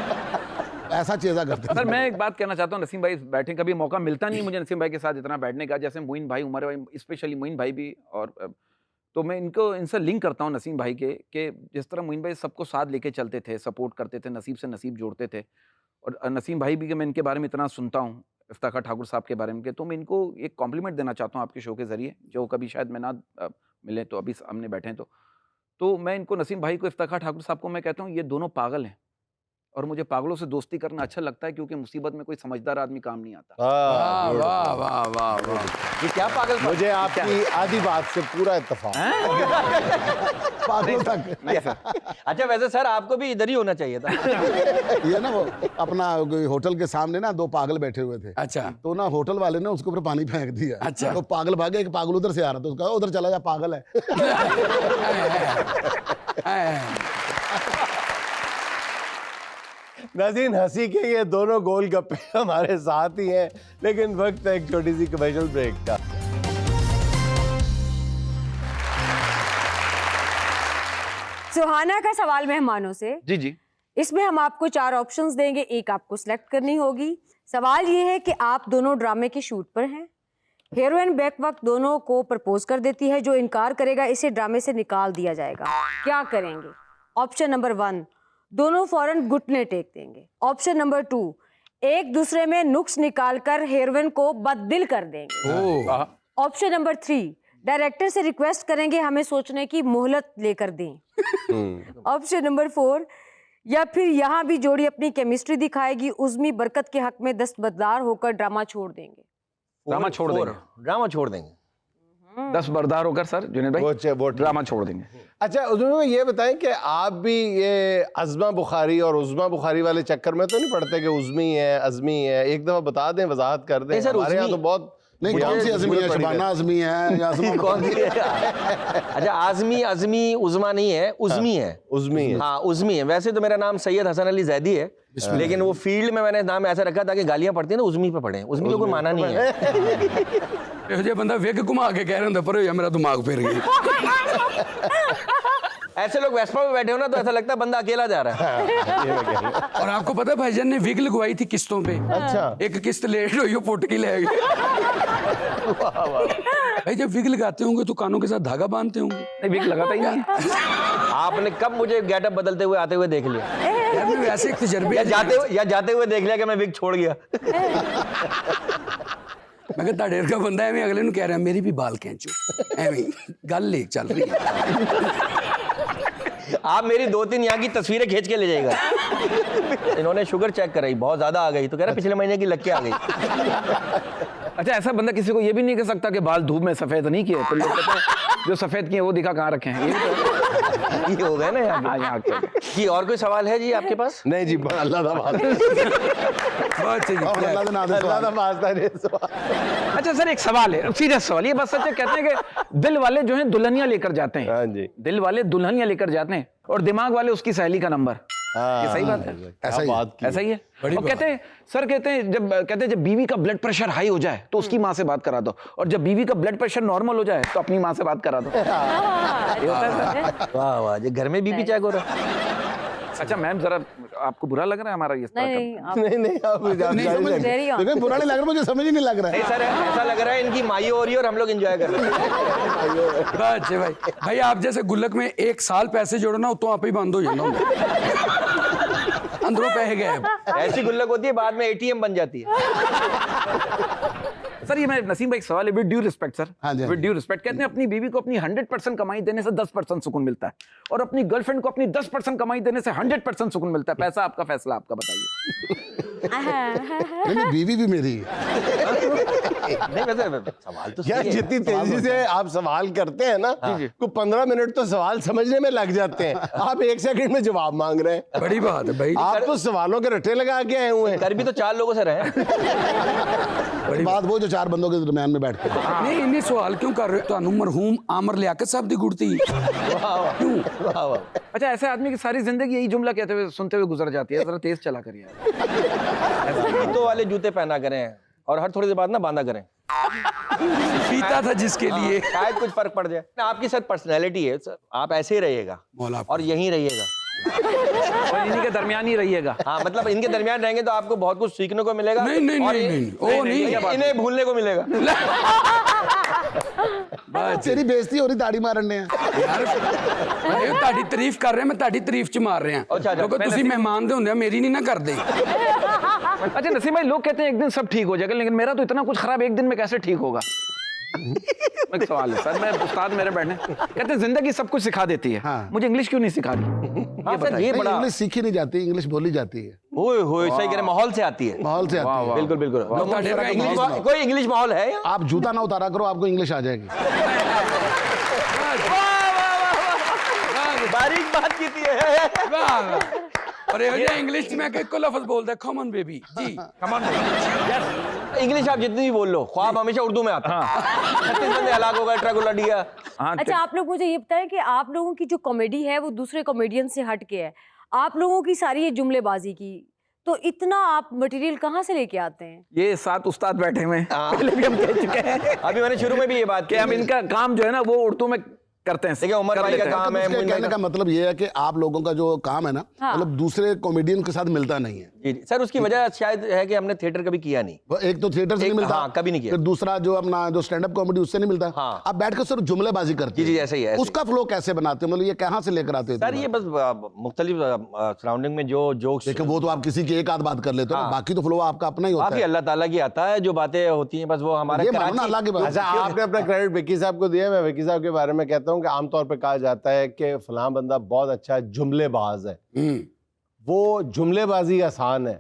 ऐसा चेजा करते हैं। सर मैं एक बात कहना चाहता हूँ, नसीम भाई बैठने का भी मौका मिलता नहीं मुझे नसीम भाई के साथ इतना बैठने का, जैसे मोइन भाई, उमर भाई, स्पेशली मोइन भाई भी, और तो मैं इनसे लिंक करता हूँ नसीम भाई के कि जिस तरह मोइन भाई सबको साथ लेके चलते थे, सपोर्ट करते थे, नसीब से नसीब जोड़ते थे, और नसीम भाई भी कि मैं इनके बारे में इतना सुनता हूँ, इफ्ताखार ठाकुर साहब के बारे में, तो मैं इनको एक कॉम्प्लीमेंट देना चाहता हूँ आपके शो के जरिए, जो कभी शायद मैं ना मिले तो अभी सामने बैठे हैं तो मैं इनको, नसीम भाई को, इफ्ताखार ठाकुर साहब को मैं कहता हूँ ये दोनों पागल हैं, और मुझे पागलों से दोस्ती करना अच्छा लगता है, क्योंकि मुसीबत में कोई समझदार आदमी काम नहीं आता। वाह वाह वाह वाह वाह। ये क्या पागल, मुझे आपकी आधी बात से पूरा इत्तेफाक। पागलों तक नहीं सर। अच्छा वैसे सर आपको भी इधर ही होना चाहिए था। ये ना वो अपना होटल के सामने ना दो पागल बैठे हुए थे, अच्छा तो ना होटल वाले ने उसके ऊपर पानी फेंक दिया। अच्छा। तो पागल भागे, एक पागल उधर से आ रहा था, उसका उधर चला जा पागल है। नाज़रीन हंसी के ये दोनों गोल गप्पे हमारे साथ ही हैं, लेकिन वक्त है एक छोटी सी कमर्शियल ब्रेक का। सुहाना का सवाल मेहमानों से। जी जी। इसमें हम आपको 4 ऑप्शंस देंगे, एक आपको सिलेक्ट करनी होगी। सवाल ये है कि आप दोनों ड्रामे के शूट पर हैं, हीरोइन बैक वक्त दोनों को प्रपोज कर देती है, जो इनकार करेगा इसे ड्रामे से निकाल दिया जाएगा। क्या करेंगे? ऑप्शन नंबर 1, दोनों फौरन घुटने टेक देंगे। ऑप्शन नंबर 2, एक दूसरे में नुक्स निकालकर हीरोइन को बददिल कर देंगे। ऑप्शन नंबर 3, डायरेक्टर से रिक्वेस्ट करेंगे हमें सोचने की मोहलत लेकर दें। ऑप्शन नंबर 4, या फिर यहाँ भी जोड़ी अपनी केमिस्ट्री दिखाएगी, उज़्मी बरकत के हक में दस्तबरदार होकर ड्रामा छोड़ देंगे। ड्रामा छोड़ देंगे। ड्रामा छोड़ देंगे। 10 बरदार होकर सर जुनैद भाई वो ड्रामा छोड़ देंगे। अच्छा उसमें ये बताएं कि आप भी ये अज़मा बुखारी और उज़्मा बुखारी वाले चक्कर में तो नहीं पड़ते कि उज़्मी है अज़मी है? एक दफ़ा बता दें, वजाहत कर दें। हमारे यहाँ तो बहुत नहीं, कौन सी अज़मी है? शबाना अज़मी है या अज़मा कौन सी है? अच्छा आज़मी अज़मी उज़्मा नहीं है, उज़्मी है। उज़्मी है, हाँ उज़्मी है। वैसे तो मेरा नाम सैयद हसन अली जैदी है, लेकिन वो फील्ड में मैंने नाम ऐसा रखा था कि गालियां पड़ती है ना, उज़्मी पे पढ़े। उज़्मी तो कोई माना नहीं है। ਇਹੋ ਜਿਹਾ ਬੰਦਾ ਵਿਗ ਘੁਮਾ ਕੇ ਕਹਿ ਰਿਹਾ ਹੁੰਦਾ ਪਰ ਮੇਰਾ ਦਿਮਾਗ ਫਿਰ ਗਿਆ। ऐसे लोग वेस्पा पे बैठे हो ना तो ऐसा लगता है बंदा अकेला जा रहा है। और आपको पता है भाईजान ने विग लगवाई थी किस्तों पे। अच्छा। एक किस्त लेट हुई, वो पुट की ले गई। भाई जब विग लगाते होंगे तो कानों के साथ धागा बांधते होंगे? नहीं विग लगाता ही नहीं। आपने कब मुझे गेटअप बदलते हुए आते हुए देख लिया? यार मैं वैसे एक तजर्बे या जाते हुए देख लिया कि मैं विग छोड़ गया? मैं कहता ढेर का बंदा है, अगले कह रहा मेरी भी बाल खींचो, एवं गल लेक चल रही है। आप मेरी 2-3 यहाँ की तस्वीरें खींच के ले जाएगा। इन्होंने शुगर चेक कराई, बहुत ज्यादा आ गई, तो कह रहा पिछले महीने की लग के आ गई। अच्छा ऐसा बंदा किसी को ये भी नहीं कह सकता कि बाल धूप में सफेद नहीं किए, तो लोग कहते हैं जो सफेद किए वो दिखा कहाँ रखे हैं। ये हो गए ना यहाँ के। जी और कोई सवाल है जी आपके पास? नहीं जी, अल्लाह दा वास्ता। अच्छा सर एक सवाल है, सीरियस सवाल, ये बस सच है, कहते हैं कि दिल वाले जो हैं दुल्हनिया लेकर जाते हैं। हाँ जी। दिल वाले दुल्हनिया लेकर जाते हैं और दिमाग वाले उसकी सहेली का नंबर। ये सही बात है? ऐसा ही है। और कहते हैं सर, कहते हैं जब बीवी का ब्लड प्रेशर हाई हो जाए तो उसकी माँ से बात करा दो, और जब बीवी का ब्लड प्रेशर नॉर्मल हो जाए तो अपनी माँ से बात करा दो। ये होता है सर? वाह वाह, ये घर में बीबी चेक हो रहा है। अच्छा मैम जरा आपको बुरा लग रहा है हमारा ये नहीं आप नहीं देखो बुरा नहीं लग रहा, मुझे समझ ही नहीं लग रहा है। नहीं सर ऐसा लग रहा है इनकी माई हो रही है और हम लोग एंजॉय कर रहे हैं। अच्छे भाई भाई आप जैसे गुल्लक में 1 साल पैसे जोड़ना तो आप ही बंद हो जाना, अंदरों पैसे गए। ऐसी गुल्लक होती है बाद में ATM बन जाती है। सर ये मैं नसीम भाई एक सवाल है, विद ड्यू रिस्पेक्ट सर, हाँ जी। विद ड्यू रिस्पेक्ट, कहते हैं अपनी बीवी को अपनी 100% कमाई देने से 10% सुकून मिलता है, और अपनी गर्लफ्रेंड को अपनी 10% कमाई देने से 100% सुकून मिलता है। पैसा आपका फैसला, आपका बताइए। नहीं, बीवी भी मेरी है। नहीं वैसे सवाल तो यार सही है। जितनी तेजी से आप सवाल करते हैं ना को 15 मिनट तो सवाल समझने में लग जाते हैं, आप 1 सेकंड में जवाब मांग रहे हैं। बड़ी बात है भाई। आप तो सवालों के रट्टे लगा के आए हुए हैं। कर भी तो 4 लोगों से रहे। बात वो जो 4 बंदों के दरमियान में बैठते हैं। नहीं इन्हें सवाल क्यों कर रहे हो? ਤੁਹਾਨੂੰ मरहूम आमर लियाकत साहब दी गुड़ती क्यों? अच्छा, ऐसे आदमी की सारी जिंदगी यही जुमला कहते हुए सुनते हुए गुजर जाती है। जरा तेज चला कर यार। फीतों वाले जूते पहना करें और हर थोड़ी देर बाद ना बांधा करें। पीता था जिसके लिए। शायद कुछ फर्क पड़ जाए। आपकी सर पर्सनैलिटी है सर, आप ऐसे ही रहिएगा मौला और यहीं रहिएगा। और इन्हीं के दरमियान ही रहिएगा। हाँ मतलब इनके दरमियान रहेंगे तो आपको बहुत कुछ सीखने को मिलेगा। नहीं, नहीं, और नहीं, नहीं, ओ, नहीं। इन्हें भूलने को मिलेगा। तेरी बेइज्जती हो रही दाढ़ी मारने हैं। यार ਤੁਹਾਡੀ ਤਾਰੀਫ ਕਰ ਰਹੇ ਮੈਂ ਤੁਹਾਡੀ ਤਾਰੀਫ ਚ ਮਾਰ ਰਿਹਾ अच्छा, ਕਿਉਂਕਿ ਤੁਸੀਂ ਮਹਿਮਾਨ ਦੇ ਹੁੰਦੇ ਆ ਮੇਰੀ ਨਹੀਂ ना ਕਰਦੇ। अच्छा नसीम भाई, लोग कहते हैं एक दिन सब ठीक हो जाएगा, लेकिन मेरा तो इतना कुछ खराब एक दिन में कैसे ठीक होगा? एक सवाल है सर, मैं उस्ताद मेरे बैठने कहते हैं जिंदगी सब कुछ सिखा देती है। हाँ। मुझे इंग्लिश क्यों नहीं सिखा रही? हाँ सर ये बड़ा इंग्लिश सीखी नहीं जाती, इंग्लिश बोली जाती है, ओए होए सही कह रहे, माहौल से आती है। माहौल से आती है। बिल्कुल बिल्कुल। ਤੁਹਾਡੇ ਵਰਗਾ ਇੰਗਲਿਸ਼ कोई इंग्लिश माहौल है यहाँ? आप जूता ना उतारा करो, आपको इंग्लिश आ जाएगी। बारीक बात की थी है। और ये इंग्लिश में एक लफ्ज बोलता है कॉमन बेबी जी। इंग्लिश आप जितनी भी बोल लो, ख्वाब हमेशा उर्दू में आता है। 36 बंदे हलाक हो गए, ट्रक उलट गया। हाँ, अच्छा, आप लोग मुझे ये बताएं कि आप लोगों की जो कॉमेडी है वो दूसरे कॉमेडियन से हट के है। आप लोगों की सारी ये जुमलेबाजी की, तो इतना आप मटेरियल कहाँ से लेके आते हैं? ये 7 उस्ताद बैठे हुए हैं, पहले भी हम कह चुके हैं अभी मैंने शुरू में भी ये बात कि हम इनका काम जो है ना वो उर्दू में करते हैं। देखिए उमर भाई का काम है, उसके कहने का मतलब ये है कि आप लोगों का जो काम है ना, हाँ। मतलब दूसरे कॉमेडियन के साथ मिलता नहीं है। जी सर, उसकी वजह शायद है कि हमने थिएटर कभी किया नहीं। वो एक तो थिएटर से नहीं मिलता, हाँ, कभी नहीं किया। फिर दूसरा जो अपना जो स्टैंड अप कॉमेडी उससे नहीं मिलता। हाँ। आप बैठ कर सिर्फ जुमलेबाजी करते जी, जी, ऐसे ही है, ऐसे ही। उसका फ्लो कैसे बनाते हो, मतलब ये कहाँ से लेकर आते हो? सर ये बस मुख्तलिफ सराउंडिंग में जो जोक्स, लेकिन वो तो आप किसी की एक आध बात कर लेते हो ना, बाकी तो फ्लो आपका अपना ही होता बाकी है। अल्लाह ताला की आता है, जो बातें होती हैं बस वो हमारे ये मानो ना अल्लाह की बात। अच्छा, आपने अपना क्रेडिट विक्की साहब को दिया। मैं विक्की साहब के बारे में कहता हूँ कि आमतौर पे कहा जाता है कि फलां बंदा बहुत अच्छा जुमलेबाज है। वो जुमलेबाजी आसान है।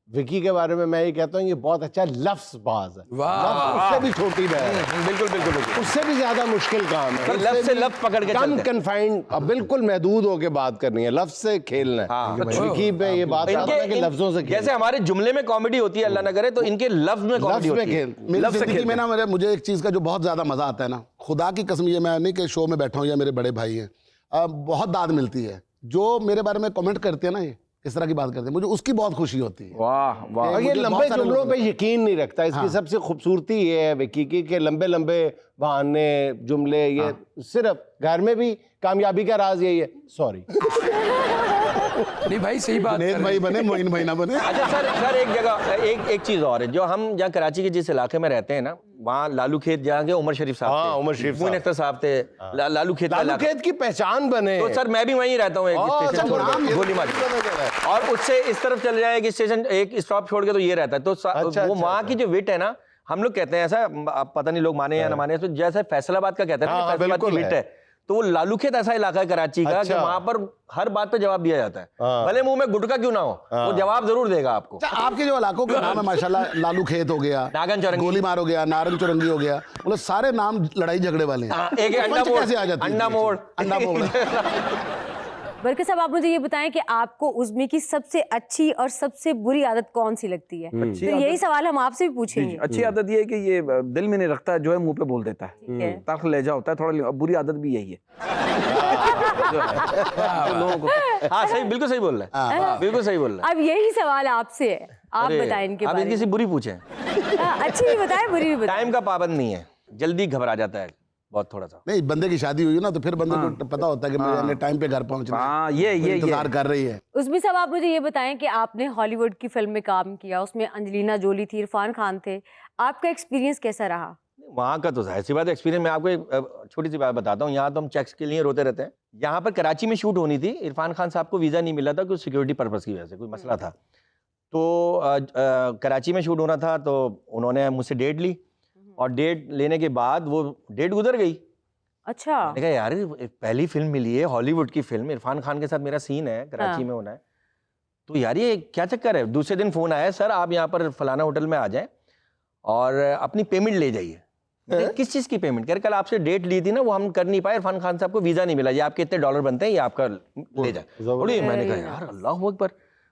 विकी के बारे में मैं ये कहता हूँ ये बहुत अच्छा लफ्ज़बाज है। लफ्ज़ उससे भी छोटी है। बिल्कुल बिल्कुल बिल्कुल। उससे भी ज्यादा मुश्किल काम है। सर, लफ्ज़ से लफ्ज़ पकड़ के कम चलते हैं। कन्फाइंड, अब बिल्कुल महदूद होके बात करनी है, लफ्ज़ से खेलना है। हाँ। विकी पे ये बात आता है कि लफ्ज़ों से जैसे हमारे जुमले में कॉमेडी होती है, अल्लाह न करे, तो इनके लफ्ज में कॉमेडी लफ्ज़ होती में है। खेल। मेरी जिंदगी में ना मुझे एक चीज़ का जो बहुत ज़्यादा मज़ा आता है ना, खुदा की कसम, ये मैं नहीं कि शो में बैठा हूँ या मेरे बड़े भाई हैं, बहुत दाद मिलती है जो मेरे बारे में कमेंट करते हैं ना, ये इस तरह की बात करते हैं, मुझे उसकी बहुत खुशी होती है। वाह वाह। और ये मुझे लंबे बहुत सारे जुमलों लोग- पे यकीन नहीं रखता। इसकी सबसे खूबसूरती ये है विकी की कि लंबे लंबे बहाने, जुमले, ये सिर्फ घर में भी कामयाबी का राज यही है। सॉरी नहीं भाई सही बात जुनैद भाई बने, मोइन भाई ना बने। अच्छा सर एक जगह एक चीज और है, जो हम जहाँ कराची के जिस इलाके में रहते हैं ना, वहाँ लालू खेत जहाँ के उमर शरीफ साहब हाँ, थे, उमर शरीफ मोइन साहब। अख्तर साहब थे, लालू खेत का लालू इलाका। खेत की पहचान बने। तो सर मैं भी वहीं रहता हूँ, एक स्टेशन छोड़ के गोली मार के। और उससे इस तरफ चले जाए एक स्टेशन, एक स्टॉप छोड़ के, तो ये रहता है। तो अच्छा, वो अच्छा, वहाँ की जो विट है ना, हम लोग कहते हैं ऐसा, अब पता नहीं लोग माने या ना माने, तो जैसे फैसलाबाद का कहते हैं ना, हाँ, फैसलाबाद की बिल्कुल विट है। है, तो वो लालू खेत ऐसा इलाका है कराची का कि अच्छा। वहां पर हर बात पे जवाब दिया जाता है। हाँ। भले मुंह में गुटका क्यों ना हो, वो जवाब जरूर देगा आपको। अच्छा, आपके जो इलाकों के नाम है माशाल्लाह, लालू खेत हो गया, नागन चौरंगी, गोली मार हो गया, नारंग चौरंगी हो गया, मतलब सारे नाम लड़ाई झगड़े वाले हैं। हाँ, एक है अंडा पंच मोड़, कैसे आ जाती है? अंडा मोड़, अंडा मोड़। बरकत साहब, आप मुझे ये बताएं कि आपको उज़्मी की सबसे अच्छी और सबसे बुरी आदत कौन सी लगती है? तो यही सवाल हम आपसे भी पूछेंगे। अच्छी आदत ये है कि ये दिल में नहीं रखता, जो है मुंह पे बोल देता है। ठीक है। तल्ख लहजा होता है थोड़ा। बुरी आदत भी यही है। लोगों को हाँ सही, बिल्कुल सही बोल रहा है, बिल्कुल सही बोल रहा है। अब यही सवाल आपसे है, आप अरे, बताएं इनके आप बारे इनकी में। सी बुरी पूछें। अच्छी भी बताएं, बुरी भी बताएं। टाइम का पाबंद नहीं है, जल्दी घबरा जाता है बहुत थोड़ा सा। नहीं, बंदे की शादी हुई है ना, तो फिर बंदे को पता होता है कि मैंने टाइम पे घर पहुंचना है। हाँ, ये इंतजार कर रही है। उज़्मी साहब, आप मुझे ये बताएं कि आपने हॉलीवुड की फिल्म में काम किया, उसमें अंजलिना जोली थी, इरफान खान थे, आपका एक्सपीरियंस कैसा रहा? वहाँ का तो जाहिर सी बात एक्सपीरियंस। मैं आपको एक छोटी सी बात बताता हूँ। यहाँ तो हम चेक्स के लिए रोते रहते हैं। यहाँ पर कराची में शूट होनी थी, इरफान खान साहब को वीज़ा नहीं मिला था, कुछ सिक्योरिटी पर्पज़ की वजह से कोई मसला था। तो कराची में शूट होना था, तो उन्होंने मुझसे डेट ली, और डेट लेने के बाद वो डेट गुजर गई। अच्छा। मैंने कहा यार, पहली फिल्म मिली है, हॉलीवुड की फिल्म, इरफान खान के साथ मेरा सीन है, कराची में होना है। तो यार ये क्या चक्कर है। दूसरे दिन फोन आया, सर आप यहाँ पर फलाना होटल में आ जाएं और अपनी पेमेंट ले जाइए। किस चीज की पेमेंट? कल आपसे डेट ली थी ना, वो हम कर नहीं पाए, इरफान खान साहब को वीजा नहीं मिला, ये आपके इतने डॉलर बनते हैं, ये आपका ले जाए। थोड़ी मैंने कहा यार अल्लाह अकबर,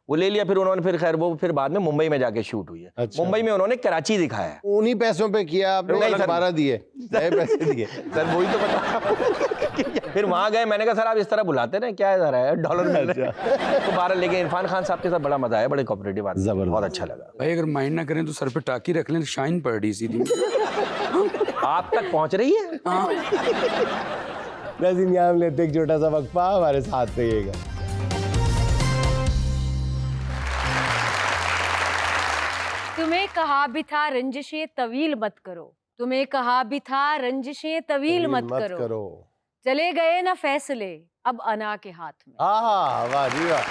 वो ले लिया। फिर उन्होंने फिर खैर वो फिर बाद में मुंबई में जाके शूट हुई है। अच्छा। मुंबई में उन्होंने कराची दिखाया है। उन्हीं पैसों पे किया आपने, नहीं सर। 12 दिए, नए पैसे दिए। सर वही तो बता। फिर वहां गए, मैंने कहा सर आप इस तरह बुलाते ना, क्या है है डॉलर मिल रहे हैं। तो 12 लेके इरफान खान साहब के साथ बड़ा मजा आया, बड़े कोऑपरेटिव आदमी, जबरदस्त। बहुत अच्छा लगा। भाई अगर माइंड ना करें तो सर पे टाकी रख लें तो शाइन पड़ रही सीधी। आप तक पहुंच रही है। नाज़रीन, यहाँ हम लेते एक छोटा सा वक्फा, हमारे साथ रहिएगा। तुम्हें कहा भी था रंजिशें तवील मत करो, तुम्हें कहा भी था रंजिशें तवील मत करो, चले गए ना फैसले अब अना के हाथ में। हाँ, वाह जी वाह।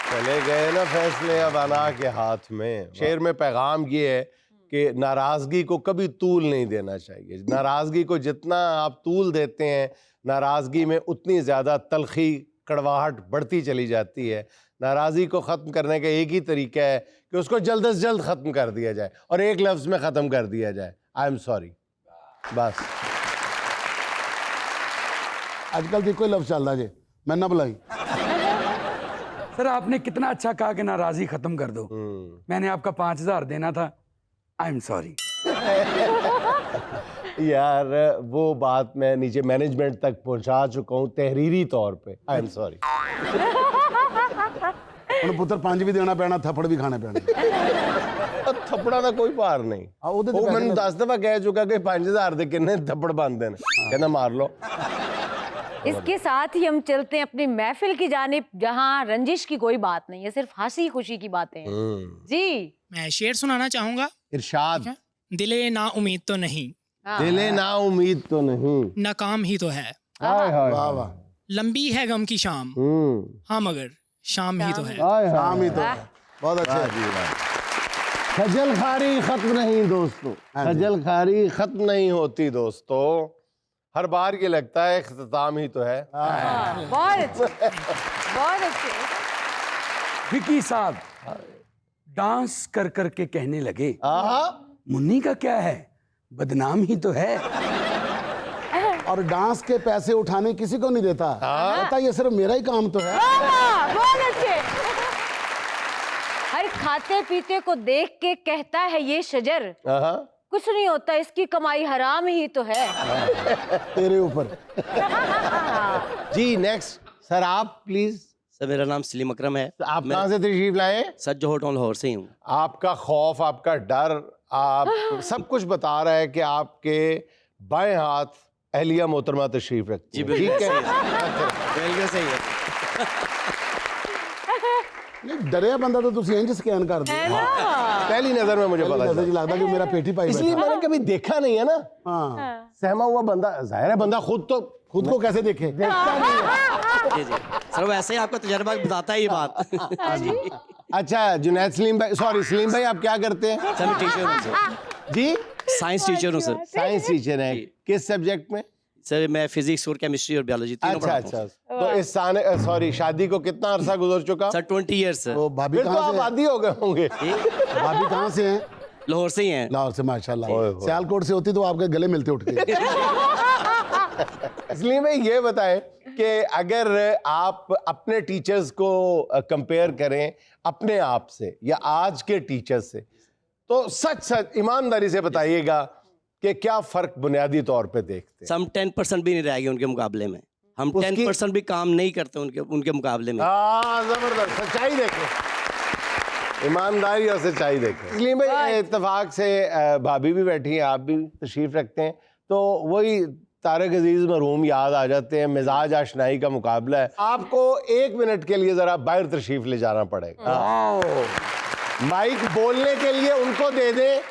चले गए ना फैसले अब अना के हाथ में। शेर में पैगाम ये है कि नाराजगी को कभी तूल नहीं देना चाहिए। नाराजगी को जितना आप तूल देते हैं, नाराजगी में उतनी ज्यादा तलखी, कड़वाहट बढ़ती चली जाती है। नाराजगी को ख़त्म करने का एक ही तरीका है कि उसको जल्द से जल्द ख़त्म कर दिया जाए और एक लफ्ज़ में ख़त्म कर दिया जाए, आई एम सॉरी, बस। आजकल तो कोई लफ्ज चल रहा है, मैं ना बुलाई। सर आपने कितना अच्छा कहा कि नाराजगी खत्म कर दो। मैंने आपका 5000 देना था, आई एम सॉरी। यार वो बात मैं नीचे मैनेजमेंट तक पहुंचा चुका हूँ तहरीरी तौर पे, आई एम सॉरी। ਹੁਣ ਪੁੱਤਰ 5 ਵੀ ਦੇਣਾ ਪੈਣਾ, ਥੱਪੜ ਵੀ ਖਾਣੇ ਪੈਣੇ। थप्पड़ा का कोई पार नहीं। ਉਹਦੇ ਤੇ वो ਪੈਸੇ मैंने 10 दफा कह चुका कि 5000 दे किन्ने थप्पड़ बनते हैं, कहना मार लो। इसके साथ ही हम चलते हैं अपनी महफिल की जानिब, जहाँ रंजिश की कोई बात नहीं है, सिर्फ हंसी खुशी की बातें हैं। जी मैं शेर सुनाना चाहूंगा। इरशाद। दिले ना उम्मीद तो नहीं, दिले ना उम्मीद तो नहीं, नाकाम ही तो है, हाय हाय वाह वाह, लंबी है गम की शाम, हाँ मगर शाम ही तो है। हाय शाम ही तो वाह। है। बहुत अच्छे। जी वाह। खजल खारी खत्म नहीं दोस्तों, खजल खारी खत्म नहीं होती दोस्तों, हर बार ये लगता है इख्तिताम ही तो है। बहुत अच्छे, बहुत अच्छे। विकी साहब डांस कर कर के कहने लगे, आहा, मुन्नी का क्या है, बदनाम ही तो है। और डांस के पैसे उठाने किसी को नहीं देता, कहता ये सिर्फ मेरा ही काम तो है। बहुत अच्छे। हर खाते पीते को देख के कहता है ये शजर, आहा। कुछ नहीं होता, इसकी कमाई हराम ही तो है। तेरे ऊपर। जी नेक्स्ट सर, आप प्लीज। सर मेरा नाम सलीम अकरम है। आप कहाँ से तशरीफ लाए? सर जोहर टाउन लाहौर से ही हूँ। आपका खौफ, आपका डर, आप सब कुछ बता रहा है कि आपके बाएं हाथ अहलिया मोहतरमा तशरीफ रखती जी है। बिल्कुल ठीक है। बिल्कुल सही है। नहीं डरिया बंदा तो तुम इंज स्कैन कर दो। पहली नजर में मुझे पता नजर चला, लगता कि मेरा पेटी पाई इसलिए मैंने कभी देखा नहीं है ना। हाँ, सहमा हुआ बंदा, जाहिर है बंदा खुद तो खुद को कैसे देखे। जी जी सर वैसे ही आपका तजर्बा बताता है ये बात। अच्छा जुनैद सलीम भाई, सॉरी सलीम भाई, आप क्या करते हैं? सर मैं टीचर हूँ सर, जी साइंस टीचर हूँ सर। साइंस टीचर हैं, किस सब्जेक्ट में? सर मैं फिजिक्स और केमिस्ट्री और बायोलॉजी तीनों अच्छा पढ़ाता अच्छा, हूँ। तो इस साल सॉरी शादी को कितना अरसा गुजर चुका? Sir 20 years sir. तो भाभी फिर तो कहाँ आप से? आदी हो गए होंगे। भाभी कहाँ से हैं? लाहौर से ही हैं। लाहौर से, माशाल्लाह। ओए होए। सियालकोट से होती तो आपके गले मिलते उठ के। इसलिए मैं ये बताएं कि अगर आप अपने टीचर्स को कंपेयर करें अपने आप से या आज के टीचर्स से, तो सच सच ईमानदारी से बताइएगा कि क्या फर्क बुनियादी तौर पे देखते हैं? हम 10% भी नहीं रह गए उनके मुकाबले में। हम उसकी- 10% भी काम नहीं करते उनके मुकाबले में। हाँ, जबरदस्त, सच्चाई देखें, ईमानदारी और सच्चाई देखें। इसलिए भाई इत्तेफाक से भाभी भी बैठी हैं, आप भी तशरीफ रखते हैं, तो वही तारक अजीज मरहूम याद आ जाते हैं। मिजाज आशनाई का मुकाबला है। आपको 1 मिनट के लिए जरा बाहर तशरीफ ले जाना पड़ेगा। माइक बोलने के लिए उनको दे दें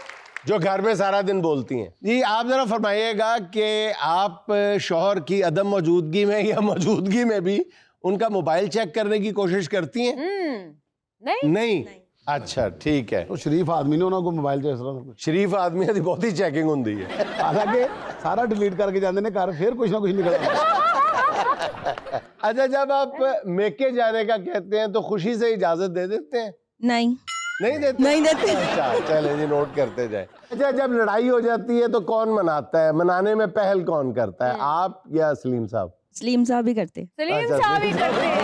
जो घर में सारा दिन बोलती हैं। जी आप जरा फरमाइएगा कि आप शौहर की अदम मौजूदगी में या मौजूदगी में भी उनका मोबाइल चेक करने की कोशिश करती हैं? नहीं नहीं। अच्छा ठीक है। तो शरीफ आदमी ने उन्होंने मोबाइल से इस तरह शरीफ आदमी की बहुत ही चेकिंग होती है। हालांकि सारा डिलीट करके जाते ने घर, फिर कुछ ना कुछ निकल आता। अच्छा, जब आप मेके जाने का कहते हैं तो खुशी से इजाजत दे देते हैं? नहीं नहीं देते? नहीं देते। अच्छा, चलें जी, नोट करते जाए। अच्छा, जब लड़ाई हो जाती है तो कौन मनाता है? मनाने में पहल कौन करता है, आप या सलीम साहब? सलीम साहब ही करते। सलीम अच्छा, साहब ही करते हैं।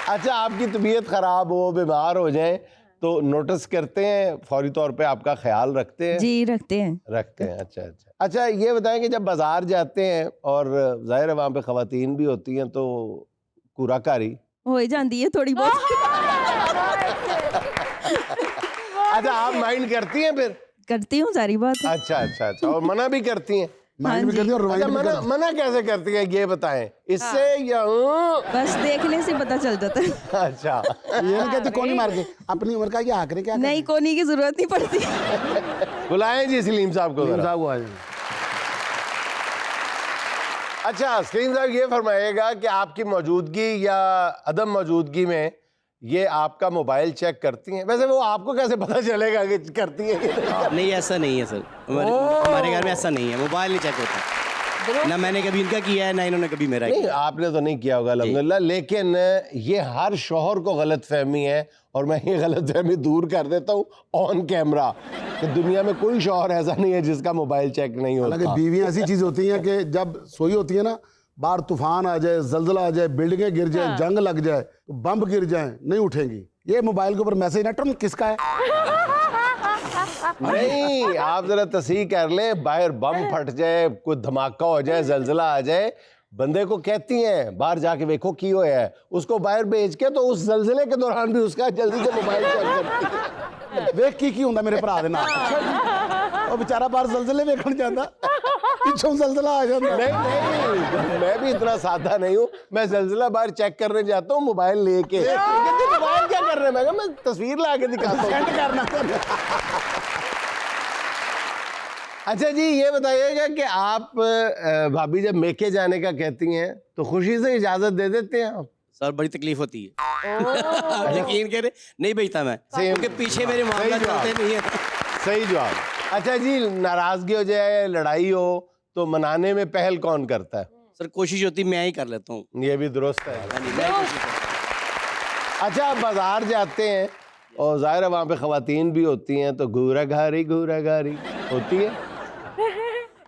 अच्छा, आपकी तबीयत खराब हो, बीमार हो जाए तो नोटिस करते हैं, फौरी तौर पे आपका ख्याल रखते हैं? जी रखते हैं। रखते हैं। अच्छा अच्छा। अच्छा, ये बताएं कि जब बाजार जाते हैं और जाहिर है वहाँ पे खवातीन भी होती हैं तो कूराकारी हो ही जाती है थोड़ी बहुत। अच्छा, आप माइंड करती हैं फिर? करती हूँ, सारी बात है। अच्छा अच्छा अच्छा, और मना भी करती हैं? माइंड भी जी। करती है और अच्छा, रिवाइंड भी मना करती मना कैसे करती हैं ये बताएं, इससे या बस देखने से पता चल जाता है। अच्छा। है। ये नहीं कहते कौन ही मार के अपनी उम्र का ये आखिरी क्या नहीं, कोनी की जरूरत नहीं पड़ती। बुलाएं जी सलीम साहब को जरा। साहब हुआ है। अच्छा, सलीम साहब ये फरमाइएगा कि आपकी मौजूदगी या अदम मौजूदगी में ये आपका मोबाइल चेक करती हैं? वैसे वो आपको कैसे पता चलेगा कि करती हैं कि नहीं करती? नहीं ऐसा नहीं है सर, हमारे घर में ऐसा नहीं है, मोबाइल नहीं चेक होता। ना मैंने कभी इनका किया है, ना इन्होंने कभी मेरा नहीं, किया। आपने तो नहीं किया होगा अल्हम्दुलिल्लाह, लेकिन ये हर शौहर को गलत फहमी है और मैं ये गलत फहमी दूर कर देता हूँ ऑन कैमरा कि दुनिया में कोई शौहर ऐसा नहीं है जिसका मोबाइल चेक नहीं हालांकि होता। बीवियां ऐसी चीज होती हैं कि जब सोई होती है ना, बाहर तूफान आ जाए, जल्जला आ जाए, बिल्डिंगें गिर जाए, जंग लग जाए, तो बम गिर जाए, नहीं उठेंगी। ये मोबाइल के ऊपर मैसेज ना, टर्म किसका है? नहीं, आप जरा तस्हीह कर लें, बाहर बम फट जाए, कोई धमाका हो जाए, जल्जला आ जाए, बंदे को कहती हैं बाहर जाके देखो की होया है, उसको बाहर भेज के तो उस जल्जले के दौरान भी उसका जल्दी से मोबाइल चेक करती है। वेख की होंदा मेरे भरा दे नाल। और बेचारा बाहर जल्जले वेखण जांदा, पिछों जल्जला आ जांदा। नहीं, मैं भी इतना सादा नहीं हूँ, मैं जल्जला बाहर चेक करने जाता हूँ मोबाइल लेके। कहते मोबाइल क्या कर रहे हैं? मैं कहा मैं तस्वीर ला के दिखाता हूँ। सेंड करना। अच्छा जी, ये बताइएगा कि आप भाभी जब मेके जाने का कहती हैं तो खुशी से इजाजत दे देते हैं आप? सर बड़ी तकलीफ होती है। आप यकीन करें, नहीं भेजता मैं, क्योंकि पीछे मेरे मामला चलते नहीं है। सही जवाब। अच्छा जी, नाराजगी हो जाए, लड़ाई हो तो मनाने में पहल कौन करता है? सर कोशिश होती मैं ही कर लेता हूँ। ये भी दुरुस्त है। हाँ जी, मैं ही कोशिश करता अच्छा, आप बाजार जाते हैं और जाहिर है वहाँ पे खवातीन भी होती हैं तो घूराघारी होती है? हूँ।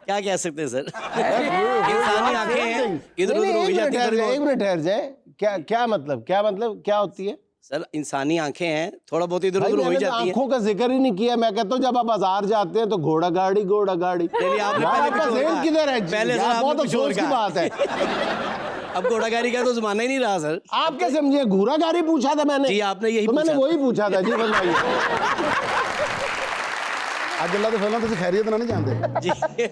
क्या कह सकते हैं सर, इंसानी आंखें हैं, इधर उधर हो जाती है। एक मिनट ठहर जाए, क्या मतलब क्या होती है? सर इंसानी आंखें हैं, थोड़ा बहुत इधर भाई उधर हो ही मैंने तो जाती है। आंखों का जिक्र ही नहीं किया। मैं कहता हूँ जब आप बाजार जाते हैं तो घोड़ा गाड़ी चलिए, आपने यार, पहले आपका कुछ और ज़हन कहा। किधर है? पहले यार, सर बहुत आपने कुछ और अफसोस की कहा। बात है। अब घोड़ागाड़ी का तो जमाना ही नहीं रहा सर। आप क्या समझे? घूरा गाड़ी पूछा था मैंने। जी, आपने यही तो मैंने पूछा वही पूछा था जी, बताइए। आज अल्लाह तो फैला तो खैरियत ना नहीं जानते। जी।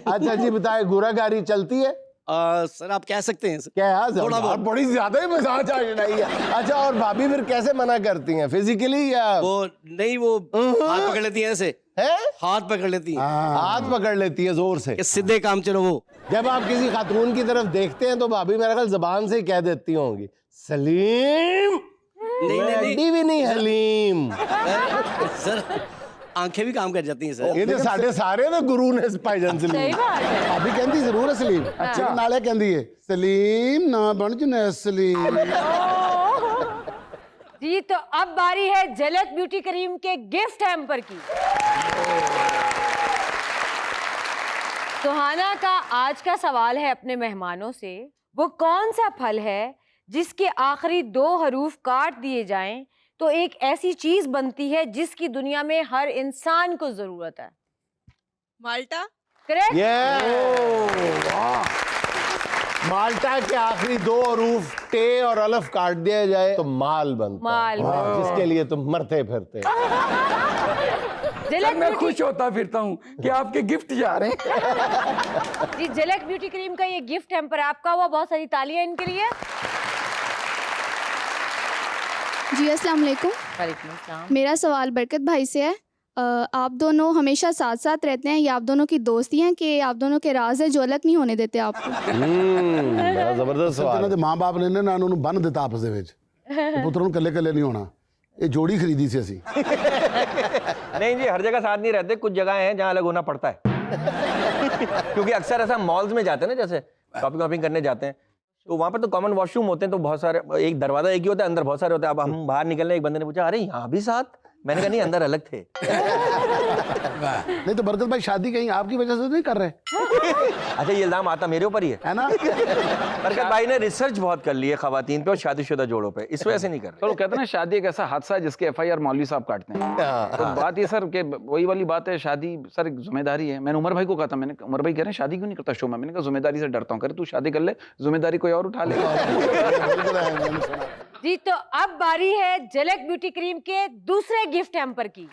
अच्छा जी, बताए घूरा गाड़ी चलती है? सर आप कह सकते हैं सर। क्या है? थोड़ा बहुत। बड़ी ज्यादा ही मजाक चढ़ाई है। अच्छा, और भाभी फिर कैसे मना करती हैं, फिजिकली या? वो नहीं, वो हाथ पकड़ लेती है ऐसे, है? हाथ पकड़ लेती है हाथ पकड़ लेती है जोर से। कि सीधे काम चलो। वो जब आप किसी खातून की तरफ देखते हैं तो भाभी मेरा ख्याल जबान से ही कह देती होंगी, सलीम। नहीं, नहीं। एडी भी नहीं हलीम। सर आंखें भी काम कर जाती हैं सर। ये तो साढ़े सारे ना गुरु ने भाईजान सही सलीम। बात है। अभी कहती जरूर है सलीम। अच्छा, नाले कहती है सलीम ना बन जुने सलीम। जी, तो अब बारी है झलक ब्यूटी क्रीम के गिफ्ट हैम्पर की। सुहाना का आज का सवाल है अपने मेहमानों से, वो कौन सा फल है जिसके आखिरी 2 हरूफ काट दिए जाएं तो एक ऐसी चीज बनती है जिसकी दुनिया में हर इंसान को जरूरत है? माल्टा। करेक्ट। माल्टा के आखिरी 2 हरूफ टे और अलफ काट दिया जाए तो माल बनता माल है, जिसके लिए तुम मरते फिरते। झलक मैं ब्यूटी खुश होता फिरता हूँ कि आपके गिफ्ट जा रहे हैं। जी, झलक ब्यूटी क्रीम का ये गिफ्ट हैम्पर आपका हुआ। बहुत सारी तालियां इनके लिए। जी अस्सलाम वालेकुम। वालेकुम अस्सलाम। मेरा सवाल बरकत भाई से है। आप दोनों हमेशा साथ साथ रहते हैं, ये आप दोनों की दोस्ती है कि आप दोनों के राज है जो अलग नहीं होने देते आपको? बड़ा जबरदस्त सवाल ਇਹਨਾਂ है। ਦੇ ਮਾਂ-ਬਾਪ ਨੇ ਨਾ ਉਹਨਾਂ ਨੂੰ ਬੰਨ ਦਿੱਤਾ ਆਪਸ ਦੇ ਵਿੱਚ ਤੇ ਪੁੱਤਰ ਨੂੰ ਇਕੱਲੇ ਨਹੀਂ ਹੋਣਾ। ਇਹ ਜੋੜੀ ਖਰੀਦੀ ਸੀ ਅਸੀਂ। नहीं जी, हर जगह साथ नहीं रहते, कुछ जगह हैं जहाँ अलग होना पड़ता है। क्योंकि अक्सर ऐसा मॉल्स में जाते हैं ना, जैसे शॉपिंग करने जाते हैं तो वहाँ पर तो कॉमन वॉशरूम होते हैं, तो बहुत सारे, एक दरवाजा एक ही होता है, अंदर बहुत सारे होते हैं। अब हम बाहर निकलने, एक बंदे ने पूछा, अरे यहाँ भी 7? मैंने कहा नहीं, अंदर अलग थे। नहीं तो बरकत भाई शादी कहीं आपकी वजह से नहीं कर रहे? अच्छा, ये इल्जाम आता मेरे ऊपर ही है ना? बरकत भाई ने रिसर्च बहुत कर ली है खवातीन पे और शादीशुदा जोड़ों पे, इस वजह से नहीं कर रहे। तो कहते हैं ना शादी एक ऐसा हादसा है जिसके FIR मौलवी साहब काटते हैं। तो बात ये सर कि वही वाली बात है, शादी सर एक जिम्मेदारी है। मैंने उमर भाई को कहा था, मैंने उमर भाई कह रहे हैं शादी क्यों नहीं करता शो में? मैंने कहा जिम्मेदारी से डरता हूँ। करे तू शादी कर ले, जिम्मेदारी कोई और उठा लेगा। जी तो अब बारी है झलक ब्यूटी क्रीम के दूसरे गिफ्ट हैम्पर की,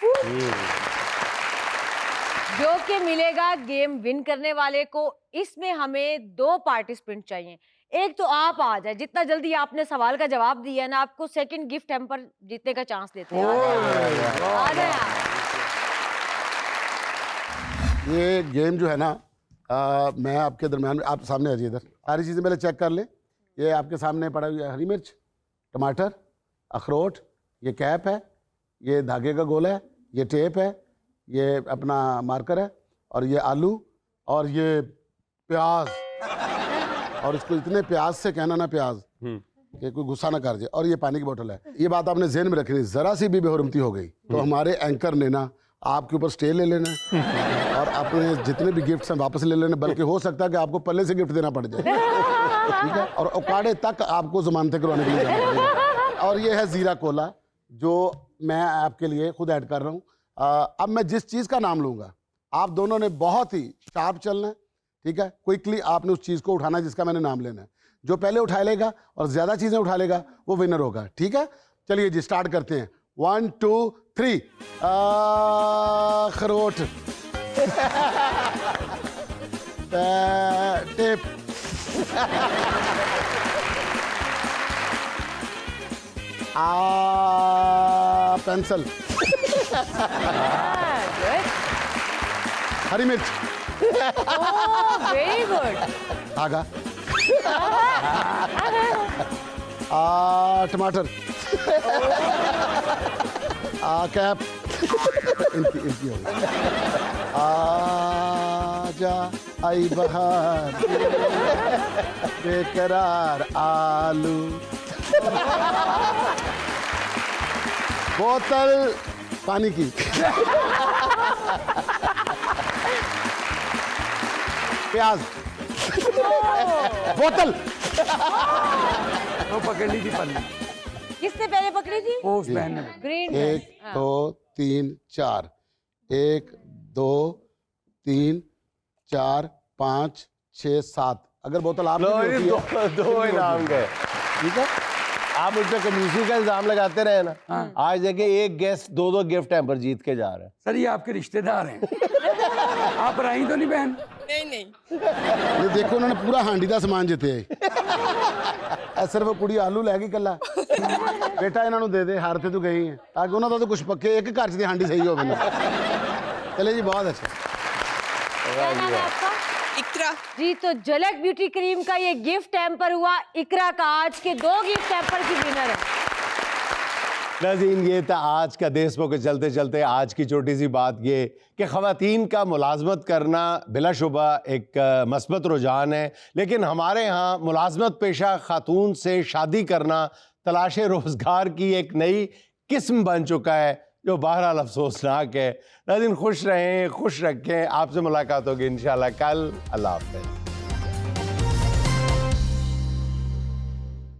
जो कि मिलेगा गेम विन करने वाले को। इसमें हमें 2 पार्टिसिपेंट चाहिए। एक तो आप आ जाए, जितना जल्दी आपने सवाल का जवाब दिया ना, आपको सेकंड गिफ्ट हैम्पर जीतने का चांस देते हैं। आ जाए आप। ये गेम जो है ना, मैं आपके दरमियान में, आप सामने आ जाइए इधर, सारी चीज़ें पहले चेक कर ले। ये आपके सामने पड़ा हुआ है हरी मिर्च, टमाटर, अखरोट, ये कैप है, ये धागे का गोला है, ये टेप है, ये अपना मार्कर है, और ये आलू, और ये प्याज। और इसको इतने प्याज से कहना ना प्याज कि कोई गुस्सा ना कर जाए। और ये पानी की बोतल है। ये बात आपने ज़हन में रखनी, ज़रा सी भी बेहरमती हो गई तो हमारे एंकर ने ना आपके ऊपर स्टे ले लेना और अपने जितने भी गिफ्ट्स हैं वापस ले लेने, बल्कि हो सकता है कि आपको पल्ले से गिफ्ट देना पड़ जाए। ठीक है, और औकाड़े तक आपको जमानतें करवाने के लिए जाना पड़ेगा। और ये है ज़ीरा कोला, जो मैं आपके लिए खुद ऐड कर रहा हूँ। अब मैं जिस चीज़ का नाम लूँगा, आप दोनों ने बहुत ही शार्प चलना है। ठीक है, क्विकली आपने उस चीज़ को उठाना है जिसका मैंने नाम लेना है। जो पहले उठा लेगा और ज़्यादा चीज़ें उठा लेगा वो विनर होगा। ठीक है, चलिए जी स्टार्ट करते हैं। 1 2 3। अखरोट, टेप, पेंसिल, हरी मिर्च, वेरी गुड, धागा, टमाटर, कैप, इनकी होगी। आजा आई बहार, बेकरार आलू, बोतल पानी की, प्याज, बोतल। वो पकड़ ली थी पन्नी, किसने पहले पकड़ी थी? उस बहन ने। ग्रीन। 1 2 3 4, 1 2 3 4 5 6 7। अगर बोतल आप दो इनाम गए। ठीक है, आप मुझ पर कंजूसी का इल्जाम लगाते रहे ना। आज देखिए एक गेस्ट 2 गिफ्ट हैम्पर जीत के जा रहे हैं। सर ये आपके रिश्तेदार हैं। आप रही तो नहीं बहन? नहीं ये देखो उन्होंने पूरा हांडी का समान जिते सिर्फ कुड़ी आलू लैगी कला बेटा इन्हों दे दे, हार ते तू गई है, ताकि उन्होंने तो कुछ पक्के एक घर च हांडी सही हो। चले जी, बहुत अच्छा। क्या नाम है आपका? इकरा। जी तो झलक ब्यूटी क्रीम का ये गिफ्ट हैम्पर हुआ इकरा का, आज के 2 गिफ्ट हैम्पर की विनर है। नाज़रीन, ये था आज का देशमुख के चलते चलते। आज की छोटी सी बात ये कि ख़वातीन का मुलाजमत करना बिलाशुबा एक मस्बत रुझान है, लेकिन हमारे यहाँ मुलाजमत पेशा खातून से शादी करना तलाश रोज़गार की एक नई किस्म बन चुका है, जो बहरहाल अफसोसनाक है। नाज़रीन, खुश रहें, खुश रखें। आपसे मुलाकात होगी इंशाल्लाह कल। अल्लाह हाफ़िज़।